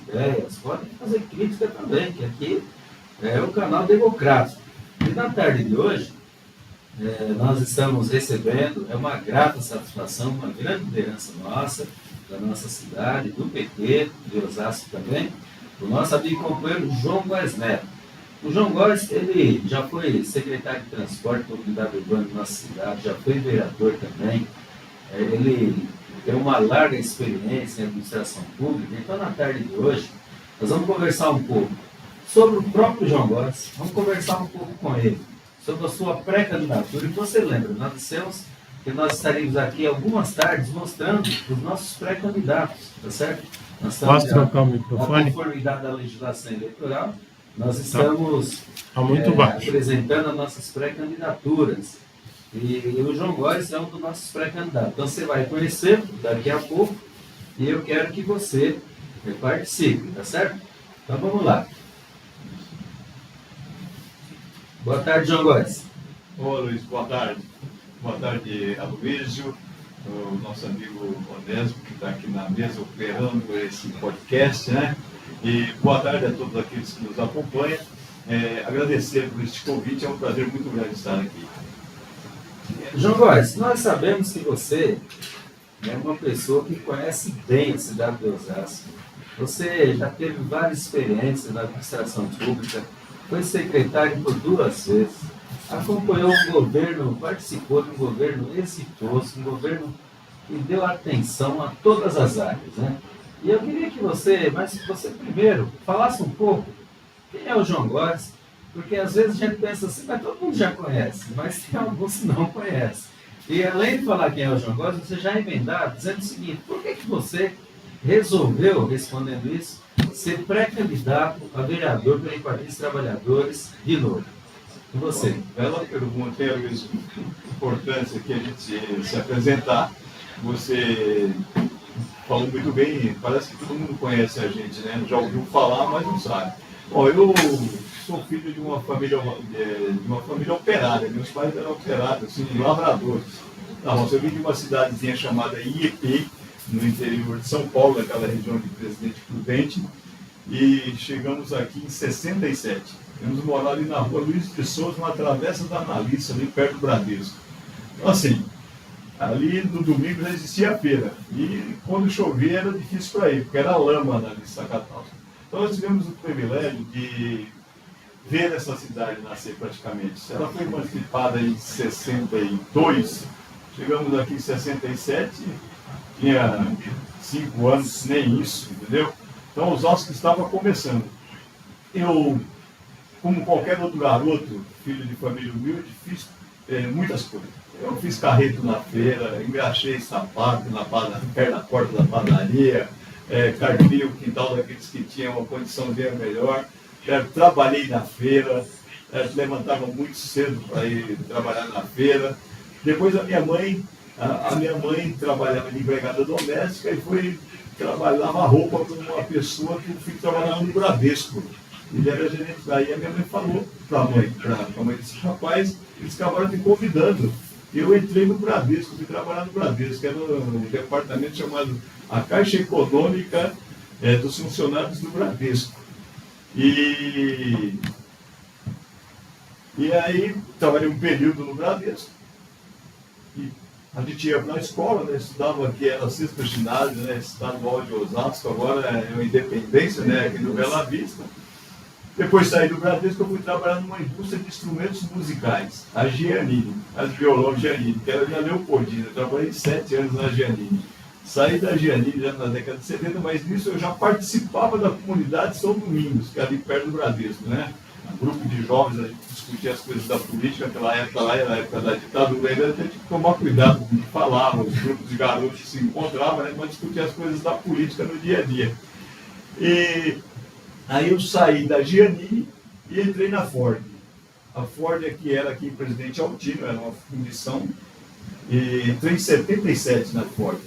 ideias, podem fazer crítica também, que aqui é um canal democrático. E na tarde de hoje, nós estamos recebendo, é uma grata satisfação, uma grande liderança nossa, da nossa cidade, do PT, de Osasco também, o nosso amigo e companheiro João Góes Neto. O João Góes, ele já foi secretário de Transporte e Mobilidade Urbana da nossa cidade, já foi vereador também, ele tem uma larga experiência em administração pública. Então, na tarde de hoje, nós vamos conversar um pouco sobre o próprio João Góes, vamos conversar um pouco com ele, sobre a sua pré-candidatura. E você lembra, nós dissemos que nós estaremos aqui algumas tardes mostrando os nossos pré-candidatos, tá certo? Nós estamos Posso trocar o microfone? Na conformidade da legislação eleitoral, nós estamos baixo. apresentando as nossas pré-candidaturas. E o João Góes é um dos nossos pré-candidatos. Então você vai conhecer daqui a pouco e eu quero que você participe, tá certo? Então vamos lá. Boa tarde, João Góes. Ô Luiz, boa tarde. Boa tarde, Aloysio, o nosso amigo Onésimo, que está aqui na mesa operando esse podcast, né? E boa tarde a todos aqueles que nos acompanham. Agradecer por este convite, é um prazer muito grande estar aqui. João Góes, nós sabemos que você é uma pessoa que conhece bem a cidade de Osasco. Você já teve várias experiências na administração pública, foi secretário por 2 vezes, acompanhou um governo, participou de um governo exitoso, um governo que deu atenção a todas as áreas, né? E eu queria que você primeiro falasse um pouco quem é o João Góes, porque às vezes a gente pensa assim, mas todo mundo já conhece, mas tem alguns que não conhecem. E além de falar quem é o João Góes, você já emendar dizendo o seguinte: por que você resolveu, respondendo isso, ser pré-candidato a vereador pelo Partido dos Trabalhadores de novo? E você? Bela pergunta, Luiz. Importância aqui a gente se apresentar. Você falou muito bem, parece que todo mundo conhece a gente, né? Já ouviu falar, mas não sabe. Bom, eu sou filho de uma família operária. Meus pais eram operários, assim, lavradores. Eu vim de uma cidadezinha chamada Iepê, no interior de São Paulo, naquela região de Presidente Prudente, e chegamos aqui em 67. Temos morado ali na rua Luiz de Souza, na travessa da Analista, ali perto do Bradesco. Então, assim, ali no domingo já existia a feira, e quando chovia era difícil para ir, porque era lama na lista Catalsa. Então nós tivemos o privilégio de ver essa cidade nascer praticamente. Ela foi emancipada em 62, chegamos aqui em 67, tinha 5 anos, nem isso, entendeu? Então os Osasco estava começando. Eu, como qualquer outro garoto, filho de família humilde, fiz muitas coisas. Eu fiz carreto na feira, engraxei sapato perto da porta da padaria, carpia o quintal daqueles que tinham uma condição bem melhor. Trabalhei na feira, levantava muito cedo para ir trabalhar na feira. Depois a minha mãe trabalhava de empregada doméstica e foi lavar roupa com uma pessoa que eu fui trabalhar no Bradesco. Ele era gerente. Daí a minha mãe falou para a mãe desse rapaz, eles acabaram me convidando. Eu entrei no Bradesco, fui trabalhar no Bradesco, que era um departamento chamado a Caixa Econômica dos Funcionários do Bradesco. E aí, trabalhei um período no Bradesco. E a gente ia para a escola, né, estudava aqui, era 6º ginásio, né, estadual de Osasco, agora é uma Independência, né, aqui no Bela Vista. Depois saí do Bradesco, eu fui trabalhar numa indústria de instrumentos musicais, a Giannini, as violão Giannini, que era de Leopoldina. Eu trabalhei 7 anos na Giannini. Saí da Giannini já na década de 70, mas nisso eu já participava da comunidade São Domingos, que é ali perto do Bradesco, né? Um grupo de jovens, a gente discutia as coisas da política. Naquela época lá, era a época da ditadura, ainda tinha que tomar cuidado com o que falava, os grupos de garotos que se encontravam, né, para discutir as coisas da política no dia a dia. E aí eu saí da Giannini e entrei na Ford. A Ford era aqui em Presidente Altino, era uma fundição, e entrei em 77 na Ford.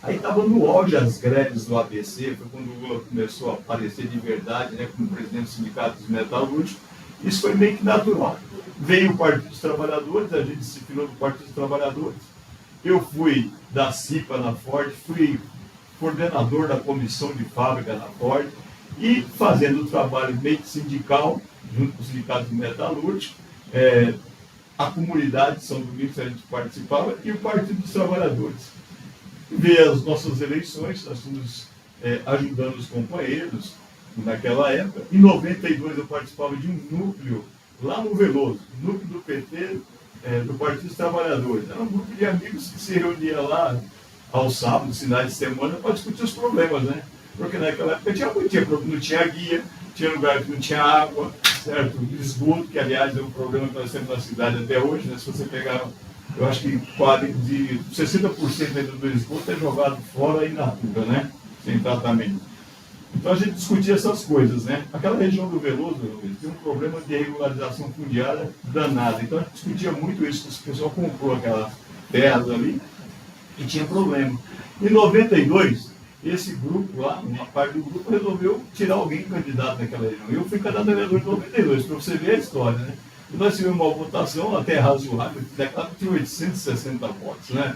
Aí estava no auge as greves do ABC, foi quando o Lula começou a aparecer de verdade, né, como presidente do Sindicato dos Metalúrgicos. Isso foi meio que natural. Veio o Partido dos Trabalhadores, a gente se filiou do Partido dos Trabalhadores. Eu fui da CIPA na Ford, fui coordenador da comissão de fábrica na Ford, e fazendo o trabalho meio sindical, junto com o Sindicato Metalúrgico, a comunidade de São Domingos a gente participava e o Partido dos Trabalhadores. Veio as nossas eleições, nós fomos ajudando os companheiros naquela época. Em 92 eu participava de um núcleo lá no Veloso, núcleo do PT, do Partido dos Trabalhadores. Era um grupo de amigos que se reunia lá aos sábados, finais de semana, para discutir os problemas, né? Porque naquela época não tinha guia, tinha lugar que não tinha água, certo? Esgoto, que aliás é um problema que nós temos na cidade até hoje, né? Se você pegar, eu acho que quase de 60% ainda do esgoto é jogado fora e na rua, né? Sem tratamento. Então a gente discutia essas coisas, né? Aquela região do Veloso, tem um problema de regularização fundiária danada. Então a gente discutia muito isso, o pessoal comprou aquelas terras ali e tinha problema. Em 92, esse grupo lá, uma parte do grupo, resolveu tirar alguém candidato naquela região. Eu fui candidato a vereador em 92, para você ver a história, né? E nós tivemos uma votação até razoável, daquela que tinha 860 votos, né?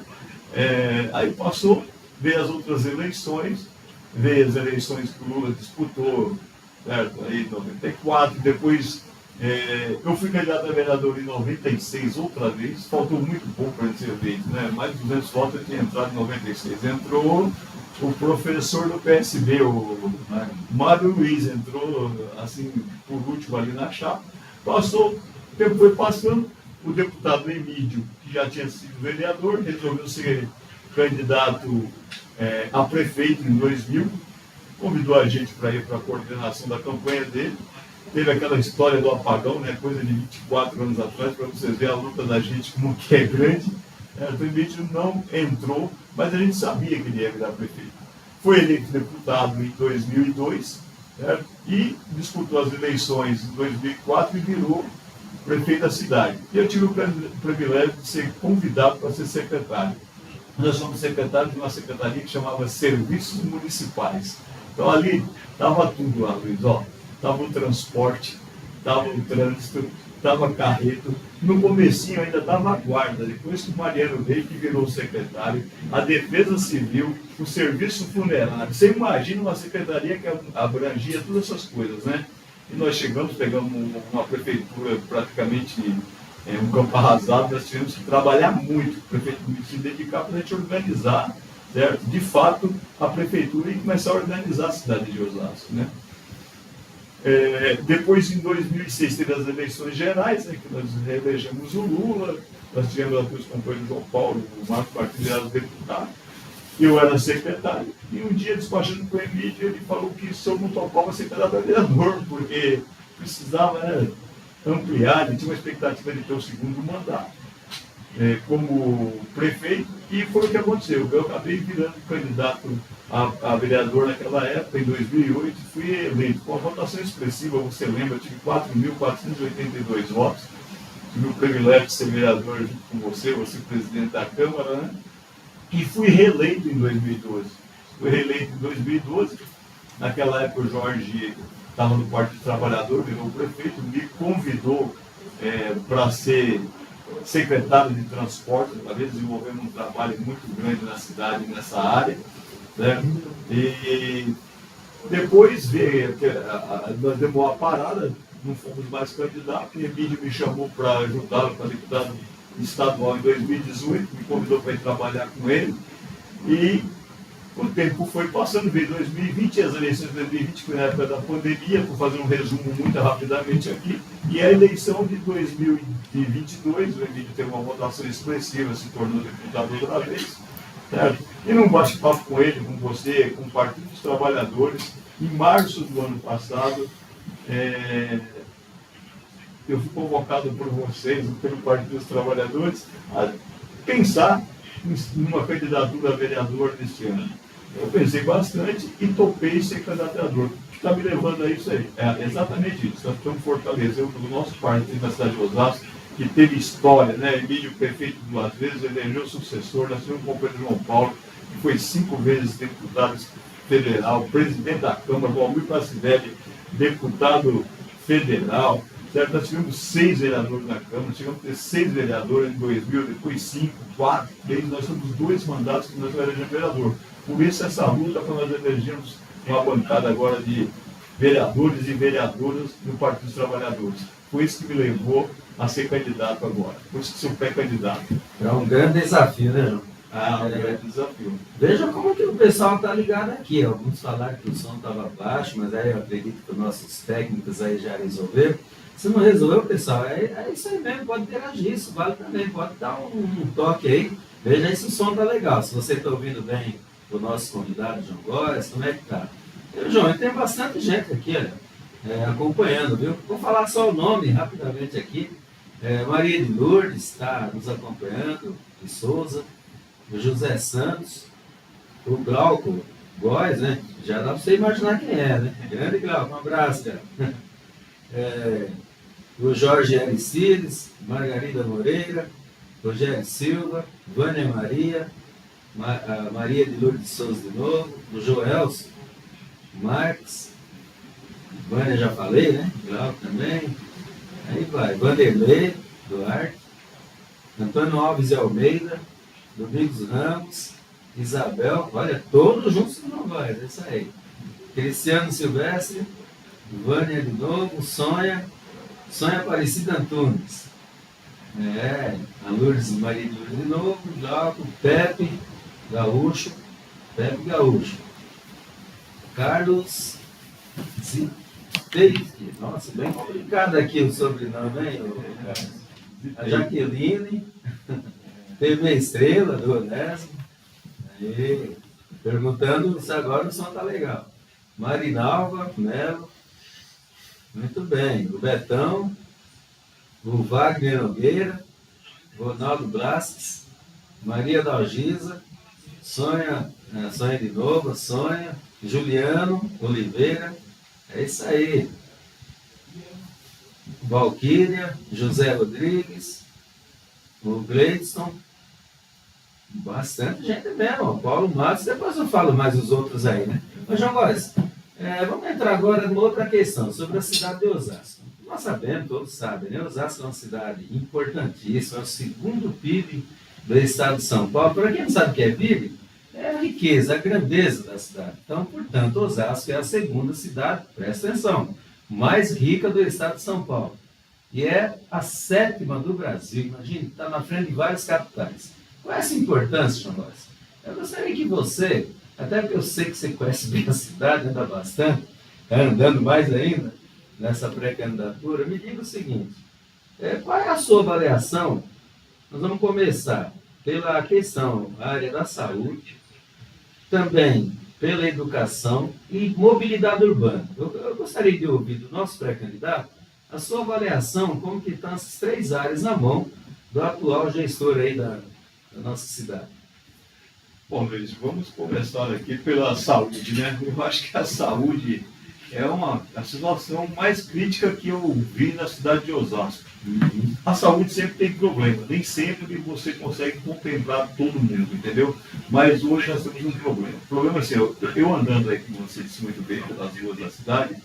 Aí passou, veio as outras eleições, veio as eleições que o Lula disputou, certo? Aí em 94, depois eu fui candidato a vereador em 96 outra vez, faltou muito pouco para ele ser eleito, né? Mais de 200 votos ele tinha entrado em 96. Entrou o professor do PSB, o Mário Luiz, entrou assim por último ali na chapa. Passou, o tempo foi passando, o deputado Emílio, que já tinha sido vereador, resolveu ser candidato a prefeito em 2000, convidou a gente para ir para a coordenação da campanha dele. Teve aquela história do apagão, né, coisa de 24 anos atrás, para vocês verem a luta da gente como que é grande. O Emílio não entrou, mas a gente sabia que ele ia virar prefeito. Foi eleito deputado em 2002, certo? E disputou as eleições em 2004 e virou prefeito da cidade. E eu tive o privilégio de ser convidado para ser secretário. Nós somos secretários de uma secretaria que chamava Serviços Municipais. Então ali estava tudo lá, Luiz, ó. Estava o transporte, estava o trânsito, estava carreto. No comecinho ainda estava a guarda, depois que o Mariano veio, que virou secretário, a Defesa Civil, o Serviço Funerário. Você imagina uma secretaria que abrangia todas essas coisas, né? E nós pegamos uma prefeitura praticamente um campo arrasado, nós tivemos que trabalhar muito, o prefeito se dedicar para a gente organizar, certo? De fato, a prefeitura ia começar a organizar a cidade de Osasco, né? Depois, em 2006, teve as eleições gerais, né, que nós reelegemos o Lula, nós tivemos aqui os companheiros João Paulo, o Marcos Martins era deputado, eu era secretário, e um dia, despachando com o Emílio, ele falou que se eu não topava ser candidato a vereador, porque precisava ampliar, ele tinha uma expectativa de ter o segundo mandato como prefeito, e foi o que aconteceu. Eu acabei virando candidato a vereador naquela época, em 2008, fui eleito com uma votação expressiva, você lembra, eu tive 4.482 votos, tive o privilégio de ser vereador junto com você presidente da Câmara, né? E fui reeleito em 2012. Fui reeleito em 2012, naquela época o Jorge estava no Partido Trabalhador, virou prefeito, me convidou para ser secretário de transporte, talvez desenvolvendo um trabalho muito grande na cidade, nessa área, né? E depois nós demos uma parada, não fomos mais candidatos, e Emílio me chamou para ajudá-lo para deputado estadual em 2018, me convidou para ir trabalhar com ele, e o tempo foi passando, veio 2020, as eleições de 2020 foi na época da pandemia, vou fazer um resumo muito rapidamente aqui, e a eleição de 2022, o Emílio teve uma votação expressiva, se tornou deputado outra vez, certo? E num bate-papo com ele, com você, com o Partido dos Trabalhadores, em março do ano passado, eu fui convocado por vocês, pelo Partido dos Trabalhadores, a pensar numa candidatura a vereador neste ano. Eu pensei bastante e topei ser candidato a vereador. O que está me levando a isso aí? É exatamente isso. Nós estamos fortalecendo o nosso partido na cidade de Osasco, que teve história, né? Emílio, prefeito 2 vezes, elegeu sucessor. Nós tivemos um companheiro João Paulo, que foi 5 vezes deputado federal, presidente da Câmara, Valmir Placidelli, deputado federal. Certo? Nós tivemos 6 vereadores na Câmara, chegamos a ter 6 vereadores em 2000, depois 5, 4, 3, nós temos 2 mandatos que nós elegemos vereador. Por isso essa luta para nós elegermos uma bancada agora de vereadores e vereadoras do Partido dos Trabalhadores. Foi isso que me levou a ser candidato agora. Por isso que sou pré-candidato. É um grande desafio, né, João? Um grande desafio. Veja como que o pessoal está ligado aqui. Alguns falaram que o som estava baixo, mas aí eu acredito que os nossos técnicos aí já resolveram. Se não resolveu, pessoal, é isso aí mesmo, pode interagir, isso vale também, pode dar um toque aí. Veja aí se o som está legal, se você está ouvindo bem o nosso convidado, João Góes, como é que está? João, tem bastante gente aqui, olha, acompanhando, viu? Vou falar só o nome rapidamente aqui. Maria de Lourdes está nos acompanhando, de Souza, o José Santos, o Glauco Góes, né? Já dá para você imaginar quem é, né? Grande Glauco, um abraço, cara. O Jorge Aricides, Margarida Moreira, Rogério Silva, Vânia Maria, Maria de Lourdes Souza de novo, o Joelson, Marques, Vânia já falei, né? Glauco também. Aí vai, Vanderlei Duarte, Antônio Alves de Almeida, Domingos Ramos, Isabel, olha, todos juntos não vai, é isso aí. Cristiano Silvestre, Vânia de novo, Sonha Aparecida Antunes. A Lourdes, Maria de Lourdes de novo, Glauco, Pepe Gaúcho, Carlos Ziteiski, nossa, bem complicado aqui o sobrenome, hein, Carlos? A Jaqueline, TV Estrela, do Onésimo, perguntando se agora o som tá legal. Marinalva Melo, muito bem, o Betão, o Wagner Nogueira, Ronaldo Blasques, Maria Dalgisa, Sonha de novo, Sonha, Juliano Oliveira, é isso aí. Valquíria, José Rodrigues, o Gleidson, bastante gente mesmo, Paulo Matos, depois eu falo mais os outros aí, né? Mas, João Góes, vamos entrar agora numa outra questão, sobre a cidade de Osasco. Nós sabemos, todos sabem, né? Osasco é uma cidade importantíssima, é o segundo PIB do estado de São Paulo. Para quem não sabe o que é PIB, é a riqueza, a grandeza da cidade. Então, portanto, Osasco é a segunda cidade, presta atenção, mais rica do estado de São Paulo. E é a 7ª do Brasil, imagine, está na frente de várias capitais. Qual é essa importância, João Góes? Eu gostaria que você, até porque eu sei que você conhece bem a cidade, anda bastante, está andando mais ainda nessa pré-candidatura, me diga o seguinte, qual é a sua avaliação? Nós vamos começar pela questão, a área da saúde, também pela educação e mobilidade urbana. Eu gostaria de ouvir do nosso pré-candidato a sua avaliação, como que estão essas 3 áreas na mão do atual gestor aí da nossa cidade. Bom, Luiz, vamos começar aqui pela saúde, né? Eu acho que a saúde é a situação mais crítica que eu vi na cidade de Osasco. A saúde sempre tem problema, nem sempre você consegue contemplar todo mundo, entendeu? Mas hoje nós temos um problema. O problema é assim, eu andando aí, como você disse muito bem, pelas ruas da cidade,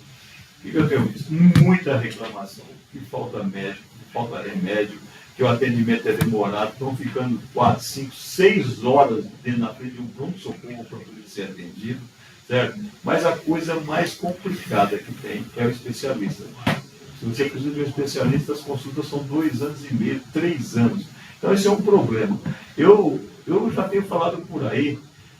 o que eu tenho visto? Muita reclamação, que falta médico, que falta remédio, que o atendimento é demorado, estão ficando 4, 5, 6 horas dentro na frente de um pronto-socorro para poder ser atendido, certo? Mas a coisa mais complicada que tem é o especialista. Se você precisa de um especialista, as consultas são 2 anos e meio, 3 anos. Então, esse é um problema. Eu já tenho falado por aí,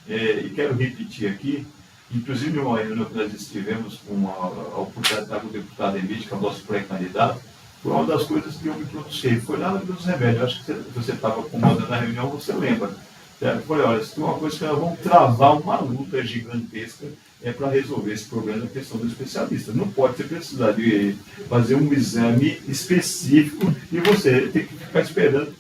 e quero repetir aqui, inclusive uma reunião que nós estivemos com a oportunidade do deputado Emílio, que é o nosso pré-candidato, foi uma das coisas que eu me pronunciei. Foi lá dos remédios. Acho que você estava comandando a reunião, você lembra. Eu falei, olha, se tem uma coisa que nós vamos travar uma luta gigantesca para resolver esse problema da questão do especialista. Não pode ter precisar de fazer um exame específico e você tem que ficar esperando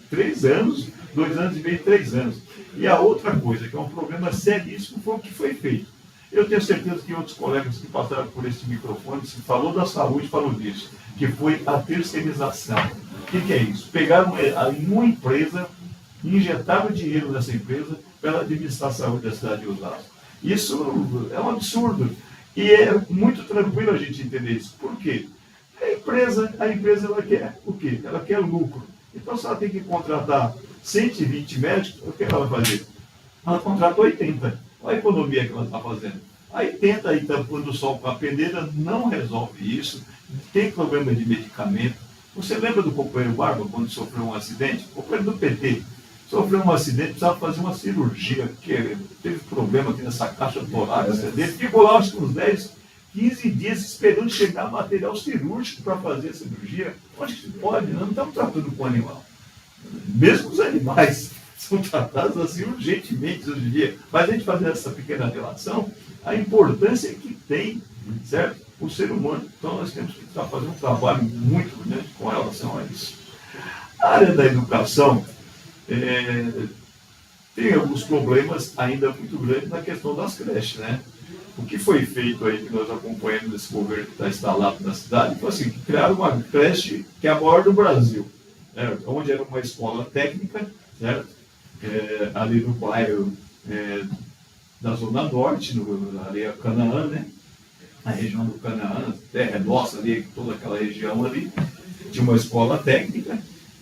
3 anos, 2 anos e meio, 3 anos. E a outra coisa, que é um problema seríssimo, foi o que foi feito. Eu tenho certeza que outros colegas que passaram por esse microfone, se falou da saúde, falou disso, que foi a terceirização. O que é isso? Pegaram uma empresa, injetaram dinheiro nessa empresa para ela administrar a saúde da cidade de Osasco. Isso é um absurdo. E é muito tranquilo a gente entender isso. Por quê? A empresa ela quer o quê? Ela quer lucro. Então, se ela tem que contratar 120 médicos, o que ela vai fazer? Ela contrata 80. Olha a economia que ela está fazendo. Aí tenta aí tampando o sol com a peneira, não resolve isso, tem problema de medicamento. Você lembra do companheiro Barba quando sofreu um acidente? O companheiro do PT sofreu um acidente, precisava fazer uma cirurgia, porque teve problema aqui nessa caixa torácica dele, ficou lá acho que uns 10, 15 dias esperando chegar material cirúrgico para fazer a cirurgia. Onde que se pode? Nós não estamos tratando com animal. Mesmo os animais são tratados assim urgentemente hoje em dia. Mas a gente fazer essa pequena relação, a importância que tem, certo? O ser humano. Então nós temos que fazer um trabalho muito grande com relação a isso. A área da educação tem alguns problemas ainda muito grandes na questão das creches, né? O que foi feito aí, que nós acompanhamos nesse governo que está instalado na cidade, foi assim, criaram uma creche que é a maior do Brasil, certo? Onde era uma escola técnica, certo? Ali no bairro da Zona Norte, ali a Canaã, né? A região do Canaã, terra nossa ali, toda aquela região ali, tinha uma escola técnica,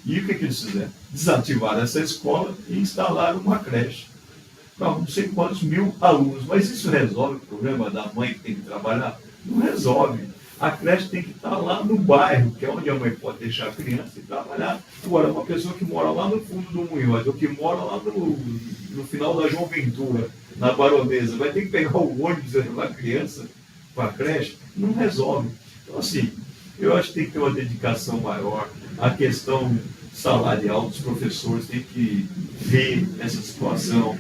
e o que eles fizeram? Desativaram essa escola e instalaram uma creche para não sei quantos mil alunos. Mas isso resolve o problema da mãe que tem que trabalhar? Não resolve. A creche tem que estar lá no bairro, que é onde a mãe pode deixar a criança e trabalhar. Agora, uma pessoa que mora lá no fundo do Munhoz, ou que mora lá no final da João Ventura, na Baronesa, vai ter que pegar o ônibus e levar a criança para a creche? Não resolve. Então, assim, eu acho que tem que ter uma dedicação maior. A questão salarial dos professores tem que ver essa situação,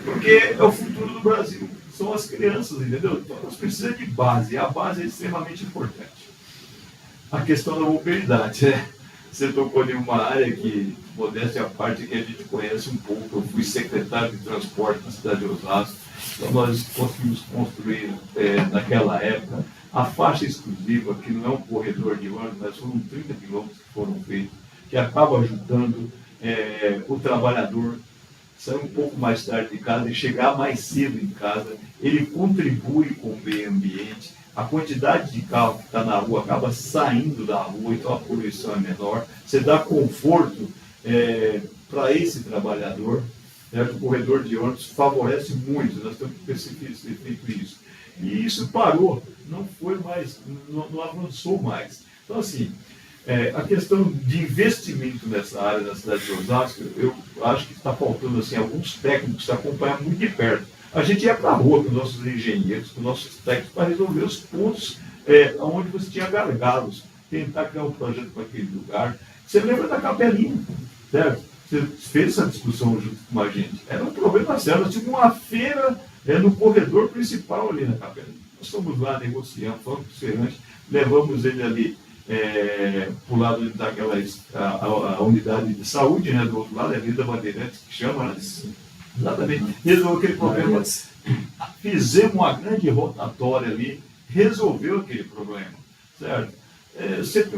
porque é o futuro do Brasil, são as crianças, entendeu? Então nós precisamos de base, e a base é extremamente importante. A questão da mobilidade, né? Você tocou em uma área que, modéstia à parte, que a gente conhece um pouco. Eu fui secretário de transporte na cidade de Osasco, então nós conseguimos construir, naquela época, a faixa exclusiva, que não é um corredor de ônibus, mas foram 30 quilômetros que foram feitos, que acaba ajudando o trabalhador sair um pouco mais tarde de casa e chegar mais cedo em casa. Ele contribui com o meio ambiente, a quantidade de carro que está na rua acaba saindo da rua, então a poluição é menor, você dá conforto para esse trabalhador, certo? O corredor de ônibus favorece muito, nós temos que ter feito isso. E isso parou, não foi mais, não avançou mais. Então, assim, a questão de investimento nessa área da cidade de Osasco, eu acho que está faltando assim, alguns técnicos que acompanham muito de perto. A gente ia para a rua com nossos engenheiros, com nossos técnicos, para resolver os pontos onde você tinha gargalos, tentar criar um projeto para aquele lugar. Você lembra da Capelinha, certo? Você fez essa discussão junto com a gente. Era um problema sério. Nós tínhamos uma feira no corredor principal ali na Capelinha. Nós fomos lá, negociamos, falamos com o Serrante, levamos ele ali para o lado daquela a unidade de saúde, né, do outro lado, é a Avenida Bandeirantes, que chama, né? Exatamente. Resolveu aquele problema. Fizemos uma grande rotatória ali, resolveu aquele problema, certo?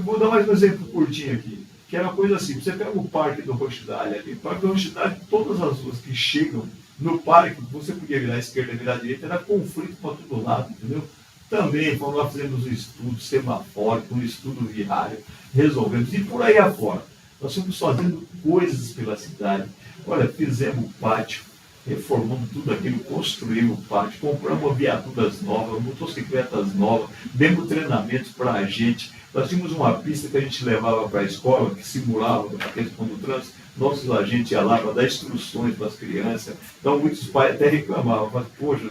Vou dar mais um exemplo curtinho aqui, que era uma coisa assim, você pega o Parque do Rochdale ali, o Parque do Rochdale, todas as ruas que chegam no parque, você podia virar à esquerda e virar à direita, era conflito para todo lado, entendeu? Também, quando nós fizemos um estudo semafórico, um estudo viário, resolvemos, e por aí afora. Nós fomos fazendo coisas pela cidade. Olha, fizemos o pátio, reformamos tudo aquilo, construímos o pátio, compramos viaturas novas, motocicletas novas, demos treinamentos para a gente. Nós tínhamos uma pista que a gente levava para a escola, que simulava a questão do trânsito. Nossos agentes iam lá para dar instruções para as crianças. Então, muitos pais até reclamavam, falavam, poxa,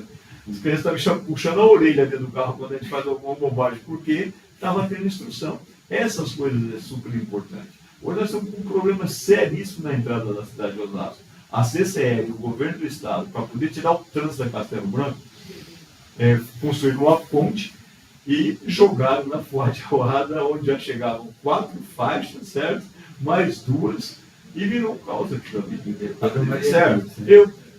as crianças estavam puxando a orelha dentro do carro quando a gente faz alguma bobagem, porque estava tendo instrução. Essas coisas é super importante. Hoje nós estamos com um problema seríssimo na entrada da cidade de Osasco. A CCR, o governo do estado, para poder tirar o trânsito da Castelo Branco, construíram uma ponte e jogaram na Forte Arruada, onde já chegavam 4 faixas, certo? Mais 2, e virou um caos aqui também. Certo?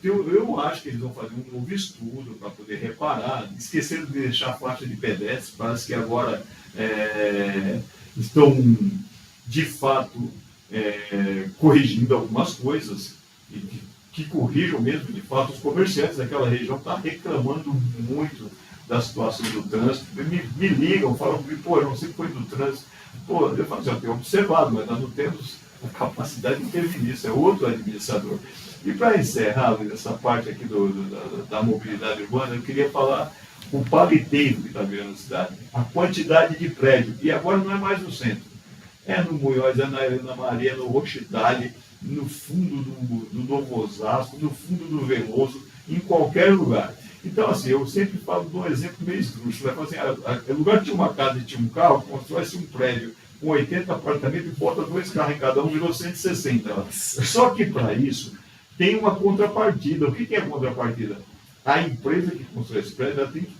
Eu acho que eles vão fazer um novo estudo para poder reparar. Esqueceram de deixar a faixa de pedestres, parece que agora estão, de fato, corrigindo algumas coisas, e que corrijam mesmo, de fato. Os comerciantes daquela região estão reclamando muito da situação do trânsito, me ligam, falam comigo, pô, eu não sei o que foi do trânsito. Pô, eu falo assim, eu tenho observado, mas nós não temos a capacidade de intervir nisso, é outro administrador. E para encerrar essa parte aqui da mobilidade urbana, eu queria falar o paliteiro que está virando a cidade, a quantidade de prédio, e agora não é mais no centro, é no Munhoz, é na Helena Maria, no Rochidale, no fundo do Novo Osasco, no fundo do Veloso, em qualquer lugar. Então, assim, eu sempre falo de um exemplo meio esdrúxulo, né? Assim, no lugar de tinha uma casa e tinha um carro, constrói-se um prédio com 80 apartamentos e bota 2 carros em cada um, virou 160. Só que para isso tem uma contrapartida. O que é a contrapartida? A empresa que constrói esse prédio ela tem que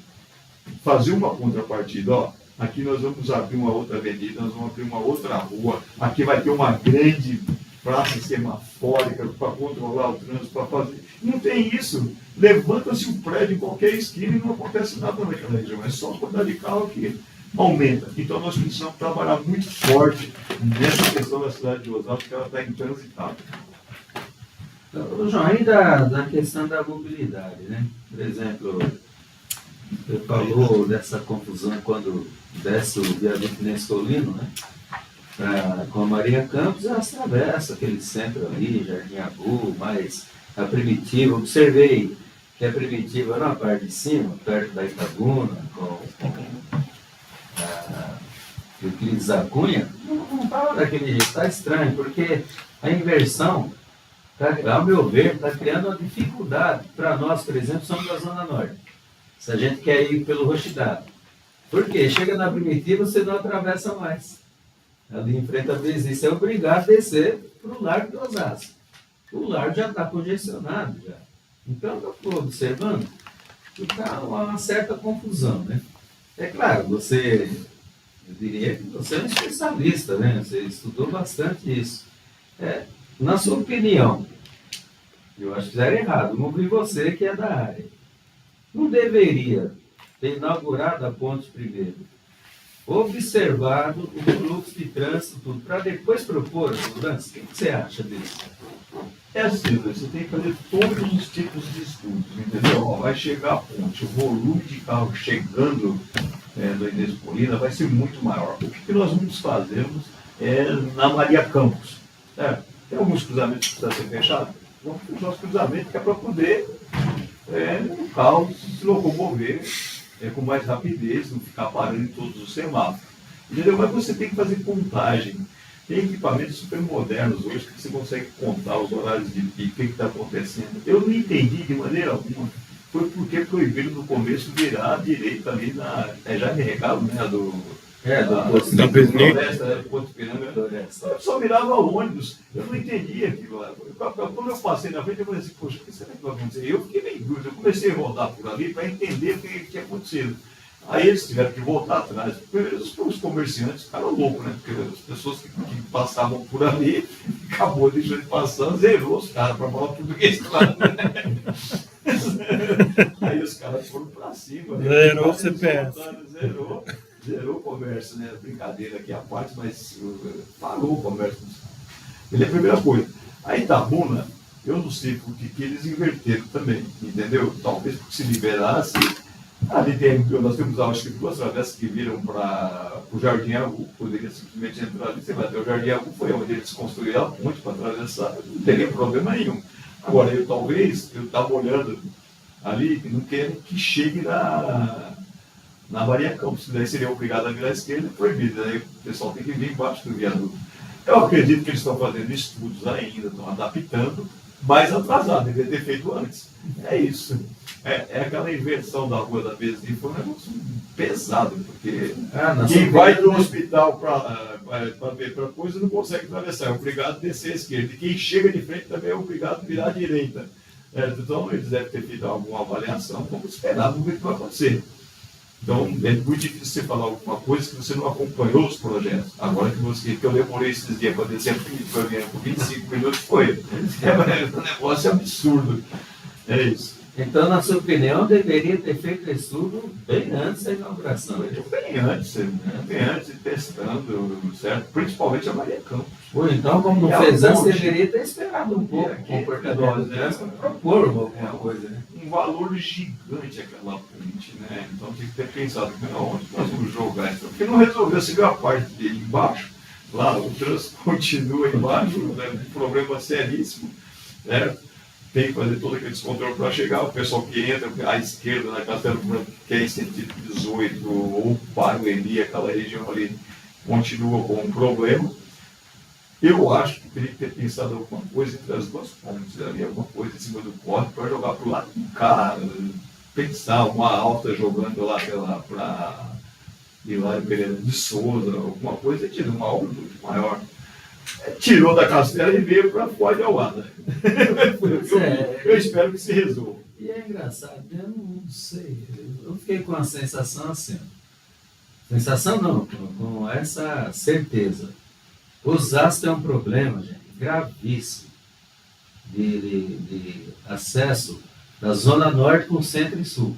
fazer uma contrapartida. Ó, aqui nós vamos abrir uma outra avenida, nós vamos abrir uma outra rua, aqui vai ter uma grande praça semafórica para controlar o trânsito, para fazer. Não tem isso. Levanta-se um prédio em qualquer esquina e não acontece nada naquela região. É só a quantidade de carro que aumenta. Então nós precisamos trabalhar muito forte nessa questão da cidade de Osasco, porque ela está intransitável. Então, João, ainda na questão da mobilidade, né? Por exemplo, você falou dessa confusão quando desce o viaduto Nescolino, né? Com a Maria Campos, ela atravessa aquele centro ali, Jardim Abu, mais a Primitiva. Observei que a Primitiva na parte de cima, perto da Itabuna, com o Euclides da Cunha, não estava daquele jeito, está estranho, porque a inversão, ao meu ver, está criando uma dificuldade para nós, por exemplo, somos da Zona Norte. Se a gente quer ir pelo Rochidale. Por quê? Chega na Primitiva, você não atravessa mais. Ali em frente à Brasília, você é obrigado a descer para o Largo de Osasco. O largo já está congestionado já. Então, eu estou observando que está uma certa confusão, né? É claro, eu diria que você é um especialista, né? Você estudou bastante isso. Na sua opinião, eu acho que fizeram errado, não vi você que é da área. Não deveria ter inaugurado a ponte primeiro, observado o fluxo de trânsito, tudo, para depois propor as mudanças? O que você acha disso? É assim, você tem que fazer todos os tipos de estudos, entendeu? Vai chegar a ponte, o volume de carros chegando do Inês Colina vai ser muito maior. O que nós vamos fazer na Maria Campos? Tem alguns cruzamentos que precisam ser fechados? Vamos fechar os cruzamentos que é para poder o carro se locomover com mais rapidez, não ficar parando em todos os semáforos. Entendeu? Mas você tem que fazer contagem. Tem equipamentos super modernos hoje que você consegue contar os horários de pico, o que está acontecendo. Eu não entendi de maneira alguma. Foi porque proibiram no começo virar à direita ali na. Jaime Recado, né? Da Pesnir. Eu só mirava ônibus. Eu não entendia aquilo lá. Quando eu passei na frente, eu falei assim, poxa, o que será que vai acontecer? Eu fiquei meio dúvida. Eu comecei a rodar por ali para entender o que tinha acontecido. Aí eles tiveram que voltar atrás. Primeiro, os comerciantes ficaram loucos, né? Porque as pessoas que passavam por ali, acabou deixando de passar, zerou os caras, para falar português, claro. Né? Aí os caras foram para cima. Zerou o CPF. Zerou o comércio, né? Brincadeira aqui à parte, mas parou o comércio. Ele é a primeira coisa. A Itabuna, eu não sei por que eles inverteram também, entendeu? Talvez porque se liberasse. Ali nós temos, acho que 2 travessas que viram para o Jardim Agu, poderia simplesmente entrar ali, você vai ter o Jardim Agu, foi onde eles construíram a ponte para atravessar, não teria problema nenhum. Agora, eu estava olhando ali, não quero que chegue na Maria Campos, daí seria obrigado a virar à esquerda, proibido, daí o pessoal tem que vir embaixo do viaduto. Eu acredito que eles estão fazendo estudos ainda, estão adaptando, mais atrasado, deveria ter feito antes. É isso. É aquela inversão da rua da Besni, foi um negócio pesado, porque quem vai do hospital para ver para coisa não consegue atravessar, é obrigado a descer à esquerda. E quem chega de frente também é obrigado a virar à direita. Então eles devem ter feito alguma avaliação, vamos esperar, vamos ver o que vai acontecer. Então é muito difícil você falar alguma coisa que você não acompanhou os projetos. Agora que eu demorei esses dias para descer por 25 minutos, foi. Um negócio absurdo. É isso. Então, na sua opinião, deveria ter feito estudo bem antes da inauguração. Bem antes, testando, certo? Principalmente a Maria Campos. Ou então, como não fez antes, deveria ter esperado um pouco o comportamento dela para propor alguma coisa, né? Um valor gigante aquela ponte, né? Então tinha que ter pensado, onde nós vamos jogar isso? Porque não resolveu, você viu a parte dele embaixo, lá o trânsito continua embaixo, né? Um problema seríssimo, certo? tem que fazer todo aquele descontrole para chegar. O pessoal que entra à esquerda na Castelo Branco, que é em sentido 18, ou Barueri, aquela região ali, continua com um problema. Eu acho que teria que ter pensado alguma coisa entre as duas pontes, ali, alguma coisa em cima do corte para jogar para o lado do cara, pensar uma alta jogando lá para Hilário Pereira de Souza, alguma coisa, tirou uma obra muito maior. Tirou da Castela e veio para fora de Auada. Eu espero que se resolva. E é engraçado, eu não sei, eu fiquei com a sensação assim, sensação não, com essa certeza. Osasco tem um problema, gente, gravíssimo, de acesso da Zona Norte com o Centro e Sul,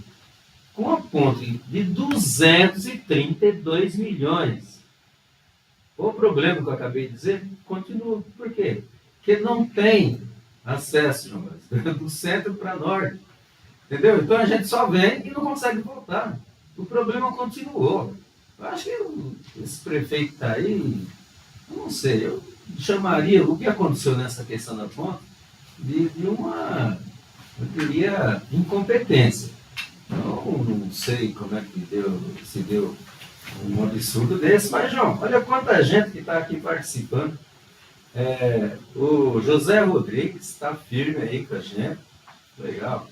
com a ponte de 232 milhões. O problema que eu acabei de dizer continua. Por quê? Porque não tem acesso, João, do centro para norte. Entendeu? Então a gente só vem e não consegue voltar. O problema continuou. Eu acho que esse prefeito está aí, eu não sei, eu chamaria o que aconteceu nessa questão da ponte de uma, eu diria, incompetência. Eu não sei como é que se deu um absurdo desse, mas, João, olha quanta gente que está aqui participando. O José Rodrigues está firme aí com a gente, legal.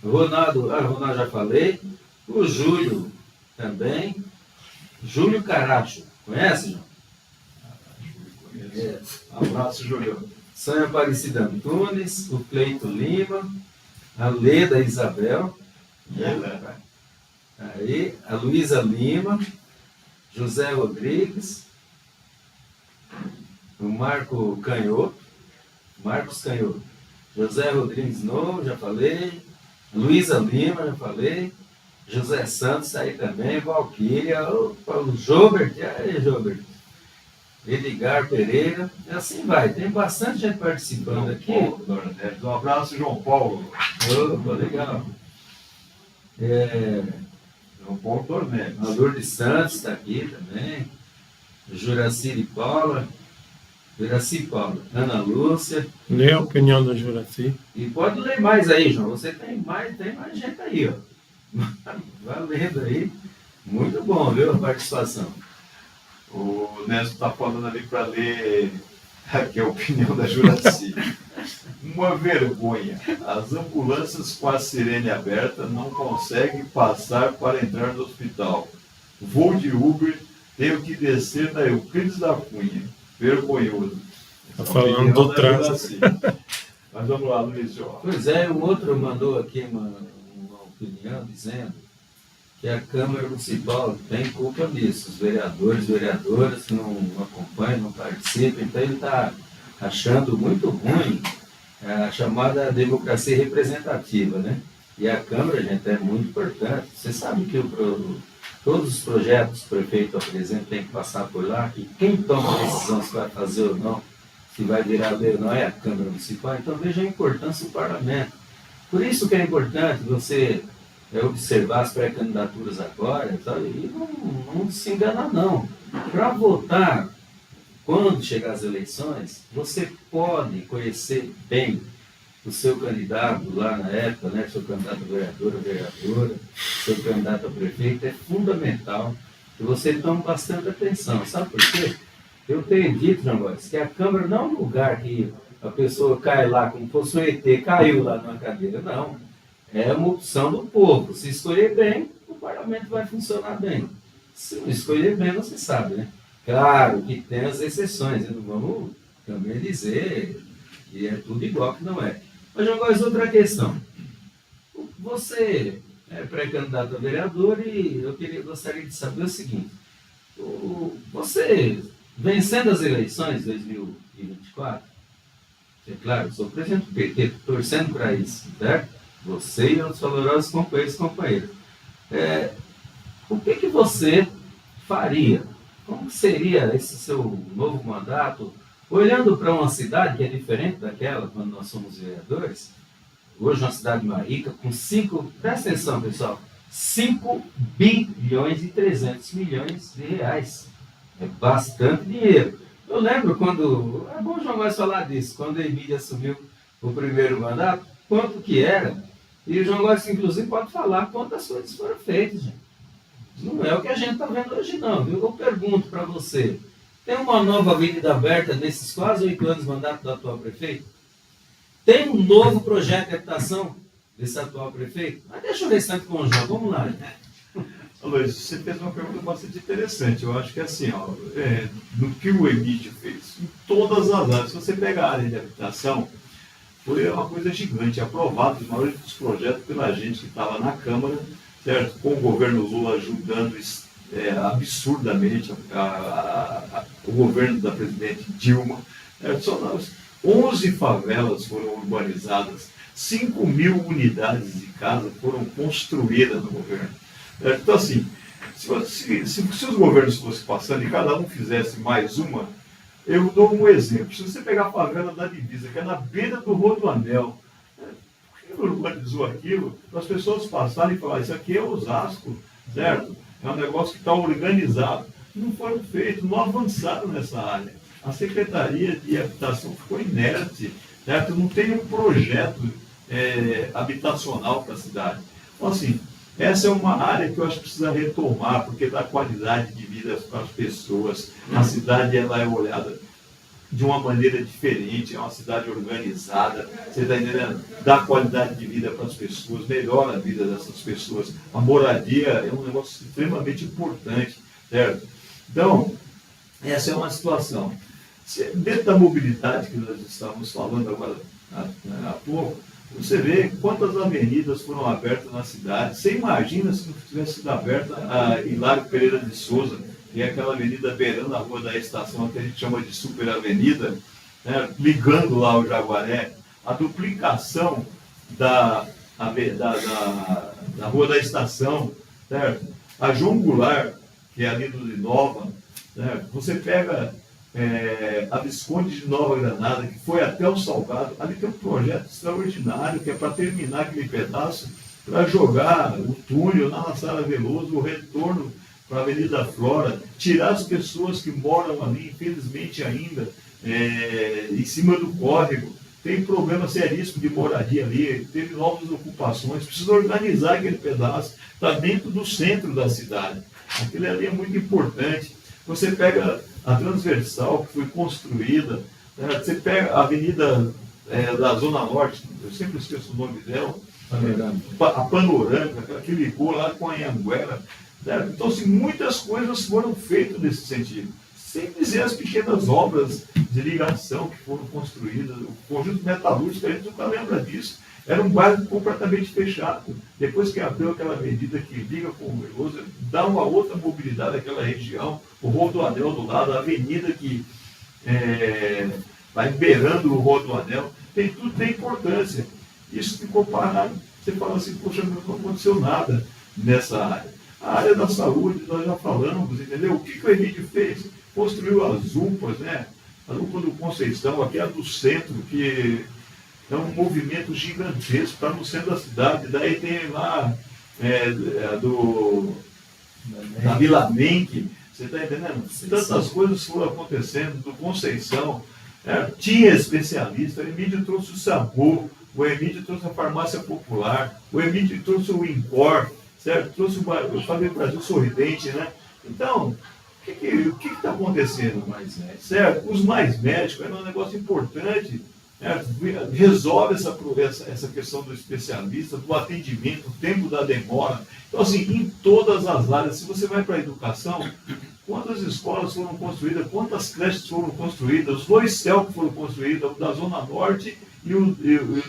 O Ronaldo já falei. O Júlio também. Júlio Caracho, conhece, João? Abraço, Júlio. Sônia Aparecida Antunes, o Cleito Lima, a Leda Isabel. Aí, a Luísa Lima, José Rodrigues, o Marcos Canhoto, José Rodrigues Novo, já falei, Luísa Lima, já falei, José Santos aí também, Valquíria, o Jobert, aí Jobert, Edgar Pereira, e assim vai, tem bastante gente participando aqui. Um abraço, João Paulo. Opa, legal. João Paulo Torneiro. A Lourdes Santos está aqui também. Juraci Paula. Ana Lúcia. Lê a opinião do Juraci. E pode ler mais aí, João. Você tem mais gente aí, ó. Valendo aí. Muito bom, viu, a participação. O Nelson está falando ali para ler aqui a opinião da Juraci. Uma vergonha. As ambulâncias com a sirene aberta não conseguem passar para entrar no hospital. Vou de Uber, tenho que descer na Euclides da Cunha. Vergonhoso. Está falando do trânsito. Mas vamos lá, Luiz. Pois é, um outro mandou aqui uma opinião dizendo que a Câmara Municipal tem culpa nisso. Os vereadoras que não acompanham, não participam, então ele está achando muito ruim a chamada democracia representativa, né? E a Câmara, gente, é muito importante. Você sabe que todos os projetos que o prefeito apresenta tem que passar por lá, e quem toma a decisão se vai fazer ou não, se vai virar lei ou não, é a Câmara Municipal. Então veja a importância do parlamento. Por isso que é importante você observar as pré-candidaturas agora, sabe? E não se enganar, não. Para votar, quando chegar as eleições, você pode conhecer bem o seu candidato lá na época, né? Seu candidato a vereadora, seu candidato a prefeito. É fundamental que você tome bastante atenção. Sabe por quê? Eu tenho dito, João Góes, que a Câmara não é um lugar que a pessoa cai lá como fosse um ET, caiu lá numa cadeira. Não. É uma opção do povo. Se escolher bem, o parlamento vai funcionar bem. Se não escolher bem, você sabe, né? Claro que tem as exceções, não vamos também dizer que é tudo igual, que não é. Mas, João Góes, outra questão. Você é pré-candidato a vereador e eu gostaria de saber o seguinte. Você, vencendo as eleições de 2024, é claro, eu sou presidente do PT, torcendo para isso, certo? Você e outros valorosos companheiros e companheiras. O que você faria? Como seria esse seu novo mandato? Olhando para uma cidade que é diferente daquela quando nós somos vereadores, hoje uma cidade mais rica, com presta atenção, pessoal, 5 bilhões e 300 milhões de reais. É bastante dinheiro. Eu lembro quando, é bom o João Góes falar disso, quando a Emília assumiu o primeiro mandato, quanto que era, e o João Góes, inclusive, pode falar quantas coisas foram feitas, gente. Não é o que a gente está vendo hoje, não. Viu? Eu pergunto para você, tem uma nova avenida aberta nesses quase 8 anos de mandato do atual prefeito? Tem um novo projeto de habitação desse atual prefeito? Mas deixa eu ver se está com o João. Vamos lá. Luiz, você fez uma pergunta bastante interessante. Eu acho que assim, no que o Emílio fez, em todas as áreas, se você pegar a área de habitação, foi uma coisa gigante, aprovado os maiores dos projetos pela gente que estava na Câmara, certo? Com o governo Lula ajudando absurdamente o governo da presidente Dilma. Só nós, 11 favelas foram urbanizadas, 5.000 unidades de casa foram construídas no governo. Então, assim, se os governos fossem passando e cada um fizesse mais uma, eu dou um exemplo. Se você pegar a favela da Divisa, que é na beira do Rodoanel, por que urbanizou aquilo? Para as pessoas passarem e falarem, isso aqui é Osasco, certo? É um negócio que está organizado. Não foram feitos, não avançaram nessa área. A Secretaria de Habitação ficou inerte, certo? Não tem um projeto habitacional para a cidade. Então, assim, essa é uma área que eu acho que precisa retomar, porque dá qualidade de vida para as pessoas. A cidade ela é olhada de uma maneira diferente, é uma cidade organizada, você está entendendo? Dá qualidade de vida para as pessoas, melhora a vida dessas pessoas. A moradia é um negócio extremamente importante, certo? Então, essa é uma situação. Dentro da mobilidade que nós estamos falando agora há pouco, você vê quantas avenidas foram abertas na cidade. Você imagina se não tivesse sido aberta a Hilário Pereira de Souza, que é aquela avenida beirando a Rua da Estação, que a gente chama de Super Avenida, né, ligando lá ao Jaguaré, a duplicação da Rua da Estação, certo? A João Goulart, que é ali do Inova, certo? Você pega a Visconde de Nova Granada, que foi até o Salgado, ali tem um projeto extraordinário, que é para terminar aquele pedaço, para jogar o túnel na Sara Veloso, o retorno para a Avenida Flora, tirar as pessoas que moram ali, infelizmente ainda, em cima do córrego. Tem problema seríssimo de moradia ali, teve novas ocupações, precisa organizar aquele pedaço, está dentro do centro da cidade. Aquilo ali é muito importante. Você pega a transversal que foi construída, você pega a avenida da Zona Norte, eu sempre esqueço o nome dela, a Panorâmica, que ligou lá com a Anhanguera. Então, assim, muitas coisas foram feitas nesse sentido. Sem dizer as pequenas obras de ligação que foram construídas, o conjunto metalúrgico, a gente nunca lembra disso. Era um bairro completamente fechado. Depois que abriu aquela avenida que liga com o Veloso, dá uma outra mobilidade àquela região, o Rodoanel do lado, a avenida que vai beirando o Rodoanel, tudo tem importância. Isso ficou parado. Você fala assim, poxa, não aconteceu nada nessa área. A área da saúde, nós já falamos, entendeu? O que o Emílio fez? Construiu as UPAs, né? A UPA do Conceição, aqui é a do centro, que é um movimento gigantesco, está no centro da cidade. Daí tem lá da Vila Menck, você está entendendo? Tantas coisas foram acontecendo, do Conceição. Tinha especialista, o Emílio trouxe o SAMU, o Emílio trouxe a farmácia popular, o Emílio trouxe o INCOR, certo? Trouxe o Fábio Brasil Sorridente, né? Então, o que está acontecendo? Certo? Os mais médicos era um negócio importante, certo? Resolve essa questão do especialista, do atendimento, o tempo da demora. Então, assim, em todas as áreas, se você vai para a educação, quantas escolas foram construídas, quantas creches foram construídas, os 2 CEL que foram construídos, o da Zona Norte e o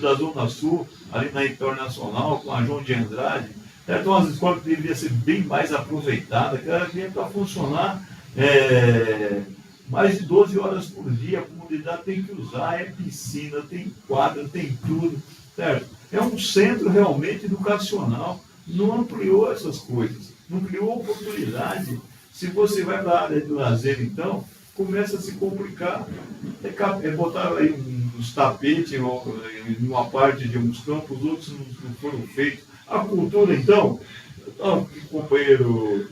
da Zona Sul, ali na Internacional, com a João de Andrade. Então, as escolas deveriam ser bem mais aproveitadas, que elas vinham para funcionar mais de 12 horas por dia, a comunidade tem que usar, piscina, tem quadra, tem tudo, certo? É um centro realmente educacional, não ampliou essas coisas, não criou oportunidade. Se você vai para a área de lazer, então, começa a se complicar. Botar aí uns tapetes em uma parte de uns campos, outros não foram feitos. A cultura, então, o companheiro